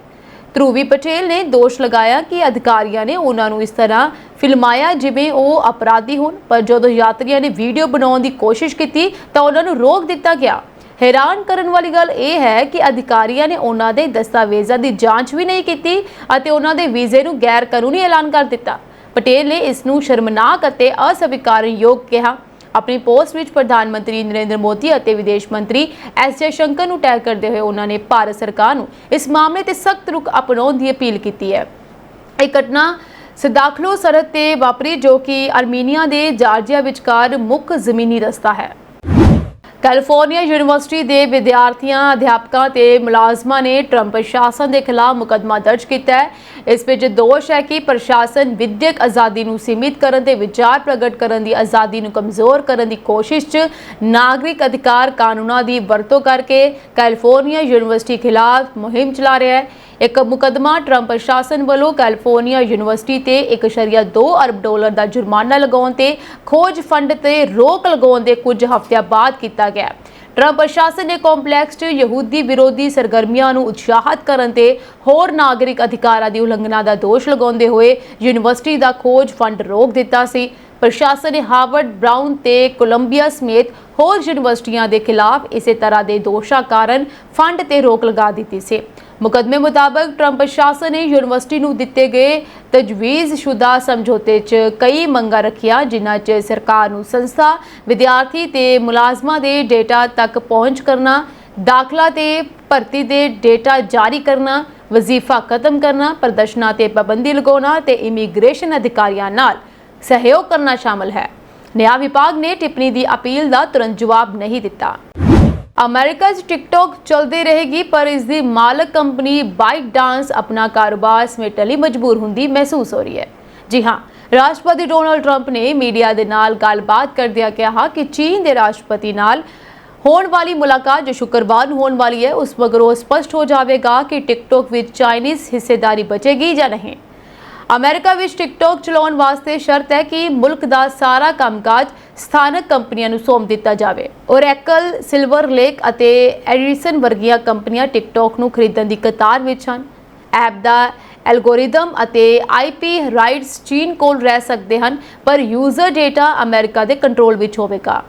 ਧਰੂਵੀ ਪਟੇਲ ਨੇ ਦੋਸ਼ ਲਗਾਇਆ ਕਿ ਅਧਿਕਾਰੀਆਂ ਨੇ ਉਹਨਾਂ ਨੂੰ ਇਸ ਤਰ੍ਹਾਂ ਫਿਲਮਾਇਆ ਜਿਵੇਂ ਉਹ ਅਪਰਾਧੀ ਹੋਣ, ਪਰ ਜਦੋਂ ਯਾਤਰੀਆਂ ਨੇ ਵੀਡੀਓ ਬਣਾਉਣ ਦੀ ਕੋਸ਼ਿਸ਼ ਕੀਤੀ ਤਾਂ ਉਹਨਾਂ ਨੂੰ ਰੋਕ ਦਿੱਤਾ ਗਿਆ। ਹੈਰਾਨ ਕਰਨ ਵਾਲੀ ਗੱਲ ਇਹ ਹੈ ਕਿ ਅਧਿਕਾਰੀਆਂ ਨੇ ਉਹਨਾਂ ਦੇ ਦਸਤਾਵੇਜ਼ਾਂ ਦੀ ਜਾਂਚ ਵੀ ਨਹੀਂ ਕੀਤੀ ਅਤੇ ਉਹਨਾਂ ਦੇ ਵੀਜ਼ੇ ਨੂੰ ਗੈਰ ਕਾਨੂੰਨੀ ਐਲਾਨ ਕਰ ਦਿੱਤਾ। ਪਟੇਲ ਨੇ ਇਸ ਨੂੰ ਸ਼ਰਮਨਾਕ ਅਤੇ ਅਸਵੀਕਾਰਨਯੋਗ ਕਿਹਾ। ਆਪਣੀ ਪੋਸਟ ਵਿੱਚ ਪ੍ਰਧਾਨ ਮੰਤਰੀ ਨਰਿੰਦਰ ਮੋਦੀ ਅਤੇ ਵਿਦੇਸ਼ ਮੰਤਰੀ S ਜੈਸ਼ੰਕਰ ਨੂੰ ਟੈਗ ਕਰਦੇ ਹੋਏ ਉਹਨਾਂ ਨੇ ਭਾਰਤ ਸਰਕਾਰ ਨੂੰ ਇਸ ਮਾਮਲੇ ਤੇ ਸਖਤ ਰੁਖ ਅਪਣਾਉਣ ਦੀ ਅਪੀਲ ਕੀਤੀ ਹੈ। ਇਹ ਘਟਨਾ ਸਦਾਖਲੋ ਸਰਹੱਦ ਤੇ ਵਾਪਰੀ, ਜੋ ਕਿ ਆਰਮੀਨੀਆ ਦੇ ਜਾਰਜੀਆ ਵਿਚਕਾਰ ਮੁੱਖ ਜ਼ਮੀਨੀ ਰਸਤਾ ਹੈ। ਕੈਲੀਫੋਰਨੀਆ ਯੂਨੀਵਰਸਿਟੀ ਦੇ ਵਿਦਿਆਰਥੀਆਂ, ਅਧਿਆਪਕਾਂ ਤੇ ਮੁਲਾਜ਼ਮਾਂ ਨੇ ਟਰੰਪ ਪ੍ਰਸ਼ਾਸਨ ਦੇ ਖਿਲਾਫ ਮੁਕੱਦਮਾ ਦਰਜ ਕੀਤਾ ਹੈ। ਇਸ ਵਿੱਚ ਦੋਸ਼ ਹੈ ਕਿ ਪ੍ਰਸ਼ਾਸਨ ਵਿਦਿਅਕ ਆਜ਼ਾਦੀ ਨੂੰ ਸੀਮਿਤ ਕਰਨ ਤੇ ਵਿਚਾਰ ਪ੍ਰਗਟ ਕਰਨ ਦੀ ਆਜ਼ਾਦੀ ਨੂੰ ਕਮਜ਼ੋਰ ਕਰਨ ਦੀ ਕੋਸ਼ਿਸ਼ 'ਚ ਨਾਗਰਿਕ ਅਧਿਕਾਰ ਕਾਨੂੰਨਾਂ ਦੀ ਵਰਤੋਂ ਕਰਕੇ ਕੈਲੀਫੋਰਨੀਆ ਯੂਨੀਵਰਸਿਟੀ ਖਿਲਾਫ ਮੁਹਿੰਮ ਚਲਾ ਰਿਹਾ ਹੈ। ਇੱਕ ਮੁਕੱਦਮਾ ਟਰੰਪ ਪ੍ਰਸ਼ਾਸਨ ਵੱਲੋਂ ਕੈਲੀਫੋਰਨੀਆ ਯੂਨੀਵਰਸਿਟੀ ਤੇ $1.2 ਅਰਬ ਦਾ ਜੁਰਮਾਨਾ ਲਗਾਉਣ ਤੇ ਖੋਜ ਫੰਡ ਤੇ ਰੋਕ ਲਗਾਉਣ ਦੇ ਕੁਝ ਹਫ਼ਤਿਆਂ ਬਾਅਦ ਕੀਤਾ ਗਿਆ। ਟਰੰਪ ਪ੍ਰਸ਼ਾਸਨ ਨੇ ਕੰਪਲੈਕਸ 'ਚ ਯਹੂਦੀ ਵਿਰੋਧੀ ਸਰਗਰਮੀਆਂ ਨੂੰ ਉਤਸ਼ਾਹਿਤ ਕਰਨ ਤੇ ਹੋਰ ਨਾਗਰਿਕ ਅਧਿਕਾਰਾਂ ਦੀ ਉਲੰਘਣਾ ਦਾ ਦੋਸ਼ ਲਗਾਉਂਦੇ ਹੋਏ ਯੂਨੀਵਰਸਿਟੀ ਦਾ ਖੋਜ ਫੰਡ ਰੋਕ ਦਿੱਤਾ ਸੀ। ਪ੍ਰਸ਼ਾਸਨ ਨੇ ਹਾਰਵਰਡ, ਬ੍ਰਾਊਨ ਤੇ ਕੋਲੰਬੀਆ ਸਮੇਤ ਹੋਰ ਯੂਨੀਵਰਸਿਟੀਆਂ ਦੇ ਖਿਲਾਫ ਇਸੇ ਤਰ੍ਹਾਂ ਦੇ ਦੋਸ਼ਾਂ ਕਾਰਨ ਫੰਡ ਤੇ ਰੋਕ ਲਗਾ ਦਿੱਤੀ ਸੀ। ਮੁਕੱਦਮੇ ਮੁਤਾਬਕ ਟਰੰਪ ਪ੍ਰਸ਼ਾਸਨ ਨੇ ਯੂਨੀਵਰਸਿਟੀ ਨੂੰ ਦਿੱਤੇ ਗਏ ਤਜਵੀਜ਼ਸ਼ੁਦਾ ਸਮਝੌਤੇ 'ਚ ਕਈ ਮੰਗਾਂ ਰੱਖੀਆਂ, ਜਿਨ੍ਹਾਂ 'ਚ ਸਰਕਾਰ ਨੂੰ ਸੰਸਥਾ, ਵਿਦਿਆਰਥੀ ਤੇ ਮੁਲਾਜ਼ਮਾਂ ਦੇ ਡੇਟਾ ਤੱਕ ਪਹੁੰਚ ਕਰਨਾ, ਦਾਖਲਾ ਤੇ ਭਰਤੀ ਦੇ ਡੇਟਾ ਜਾਰੀ ਕਰਨਾ, ਵਜ਼ੀਫਾ ਖਤਮ ਕਰਨਾ, ਪ੍ਰਦਰਸ਼ਨਾਂ ਤੇ ਪਾਬੰਦੀ ਲਗਾਉਣਾ ਤੇ ਇਮੀਗ੍ਰੇਸ਼ਨ ਅਧਿਕਾਰੀਆਂ ਨਾਲ ਸਹਿਯੋਗ ਕਰਨਾ ਸ਼ਾਮਲ ਹੈ। ਨਿਆਂ ਵਿਭਾਗ ਨੇ ਟਿੱਪਣੀ ਦੀ ਅਪੀਲ ਦਾ ਤੁਰੰਤ ਜਵਾਬ ਨਹੀਂ ਦਿੱਤਾ। ਅਮਰੀਕਾ 'ਚ ਟਿਕਟੌਕ ਚਲਦੀ ਰਹੇਗੀ, ਪਰ ਇਸ ਦੀ ਮਾਲਕ ਕੰਪਨੀ ਬਾਈਟਡਾਂਸ ਆਪਣਾ ਕਾਰੋਬਾਰ ਸਮੇਟਣ ਲਈ ਮਜਬੂਰ ਹੁੰਦੀ ਮਹਿਸੂਸ ਹੋ ਰਹੀ ਹੈ। ਜੀ ਹਾਂ, ਰਾਸ਼ਟਰਪਤੀ ਡੋਨਾਲਡ ਟਰੰਪ ਨੇ ਮੀਡੀਆ ਦੇ ਨਾਲ ਗੱਲਬਾਤ ਕਰਦਿਆਂ ਕਿਹਾ ਕਿ ਚੀਨ ਦੇ ਰਾਸ਼ਟਰਪਤੀ ਨਾਲ ਹੋਣ ਵਾਲੀ ਮੁਲਾਕਾਤ ਜੋ ਸ਼ੁੱਕਰਵਾਰ ਨੂੰ ਹੋਣ ਵਾਲੀ ਹੈ, ਉਸ ਮਗਰੋਂ ਸਪਸ਼ਟ ਹੋ ਜਾਵੇਗਾ ਕਿ ਟਿਕਟੌਕ ਵਿੱਚ ਚਾਈਨੀਜ਼ ਹਿੱਸੇਦਾਰੀ ਬਚੇਗੀ ਜਾਂ ਨਹੀਂ। ਅਮਰੀਕਾ ਵਿੱਚ ਟਿਕਟੌਕ ਚਲਾਉਣ ਵਾਸਤੇ ਸ਼ਰਤ ਹੈ ਕਿ ਮੁਲਕ ਦਾ ਸਾਰਾ ਕੰਮਕਾਜ ਸਥਾਨਕ ਕੰਪਨੀਆਂ ਨੂੰ ਸੌਂਪ ਦਿੱਤਾ ਜਾਵੇ। ਓਰੈਕਲ, ਸਿਲਵਰ ਲੇਕ ਅਤੇ ਐਡੀਸਨ ਵਰਗੀਆਂ ਕੰਪਨੀਆਂ ਟਿਕਟੌਕ ਨੂੰ ਖਰੀਦਣ ਦੀ ਕਤਾਰ ਵਿੱਚ ਹਨ। ਐਪ ਦਾ ਐਲਗੋਰਿਦਮ ਅਤੇ IP ਰਾਈਟਸ ਚੀਨ ਕੋਲ ਰਹਿ ਸਕਦੇ ਹਨ, ਪਰ ਯੂਜ਼ਰ ਡੇਟਾ ਅਮਰੀਕਾ ਦੇ ਕੰਟਰੋਲ ਵਿੱਚ ਹੋਵੇਗਾ।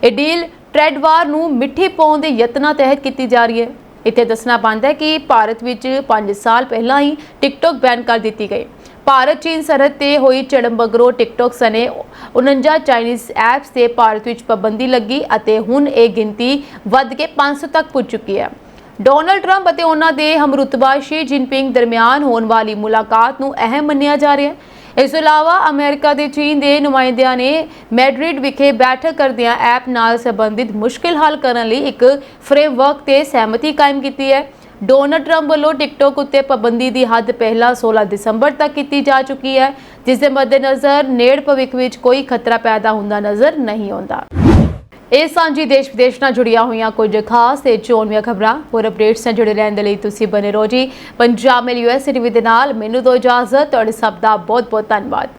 ਇਹ ਡੀਲ ਟ੍ਰੇਡ ਵਾਰ ਨੂੰ ਮਿੱਠੀ ਪਾਉਣ ਦੇ ਯਤਨਾਂ ਤਹਿਤ ਕੀਤੀ ਜਾ ਰਹੀ ਹੈ। ਇੱਥੇ ਦੱਸਣਾ ਬਣਦਾ ਹੈ ਕਿ ਭਾਰਤ ਵਿੱਚ 5 ਸਾਲ ਪਹਿਲਾਂ ਹੀ ਟਿਕਟੌਕ ਬੈਨ ਕਰ ਦਿੱਤੀ ਗਈ। ਭਾਰਤ ਚੀਨ ਸਰਹੱਦ ਤੇ ਹੋਈ ਝੜਪ ਮਗਰੋਂ ਟਿਕਟੌਕ ਸਣੇ 49 ਚਾਈਨੀਜ਼ ਐਪਸ ਤੇ ਭਾਰਤ ਵਿੱਚ ਪਾਬੰਦੀ ਲੱਗੀ ਅਤੇ ਹੁਣ ਇਹ ਗਿਣਤੀ ਵੱਧ ਕੇ 500 ਤੱਕ ਪੁੱਜ ਚੁੱਕੀ ਹੈ। ਡੋਨਾਲਡ ਟਰੰਪ ਅਤੇ ਉਹਨਾਂ ਦੇ ਹਮਰੁਤਬਾ ਸ਼ੀ ਜਿਨਪਿੰਗ ਦਰਮਿਆਨ ਹੋਣ ਵਾਲੀ ਮੁਲਾਕਾਤ ਨੂੰ ਅਹਿਮ ਮੰਨਿਆ ਜਾ ਰਿਹਾ ਹੈ। ਇਸ ਤੋਂ ਇਲਾਵਾ ਅਮਰੀਕਾ ਦੇ ਚੀਨ ਦੇ ਨੁਮਾਇੰਦਿਆਂ ਨੇ ਮੈਡਰਿਡ ਵਿਖੇ ਬੈਠਕ ਕਰਦਿਆਂ ਐਪ ਨਾਲ ਸੰਬੰਧਿਤ ਮੁਸ਼ਕਿਲ ਹੱਲ ਕਰਨ ਲਈ ਇੱਕ ਫਰੇਮਵਰਕ ਤੇ ਸਹਿਮਤੀ ਕਾਇਮ ਕੀਤੀ ਹੈ। ਡੋਨਾਲਡ ਟਰੰਪ ਵੱਲੋਂ ਟਿਕਟੌਕ ਉੱਤੇ ਪਾਬੰਦੀ ਦੀ ਹੱਦ ਪਹਿਲਾਂ 16 ਦਸੰਬਰ ਤੱਕ ਕੀਤੀ ਜਾ ਚੁੱਕੀ ਹੈ, ਜਿਸ ਦੇ ਮੱਦੇਨਜ਼ਰ ਨੇੜ ਭਵਿੱਖ ਵਿੱਚ ਕੋਈ ਖਤਰਾ ਪੈਦਾ ਹੁੰਦਾ ਨਜ਼ਰ ਨਹੀਂ ਆਉਂਦਾ। ਇਹ ਸਾਂਝੀ ਦੇਸ਼ ਵਿਦੇਸ਼ ਨਾਲ ਜੁੜੀਆਂ ਹੋਈਆਂ ਕੁਝ ਖਾਸ ਤੇ ਚੋਣਵੀਆਂ ਖਬਰਾਂ। ਹੋਰ ਅਪਡੇਟਸ ਨਾਲ ਜੁੜੇ ਰਹਿਣ ਦੇ ਲਈ ਤੁਸੀਂ ਬਨੇ ਰਹੋ ਜੀ ਪੰਜਾਬ ਮੇਲ USA TV ਦੇ ਨਾਲ। ਮੈਨੂੰ ਦਿਓ ਇਜਾਜ਼ਤ। ਤੁਹਾਡੇ ਸਭ ਦਾ ਬਹੁਤ ਬਹੁਤ ਧੰਨਵਾਦ।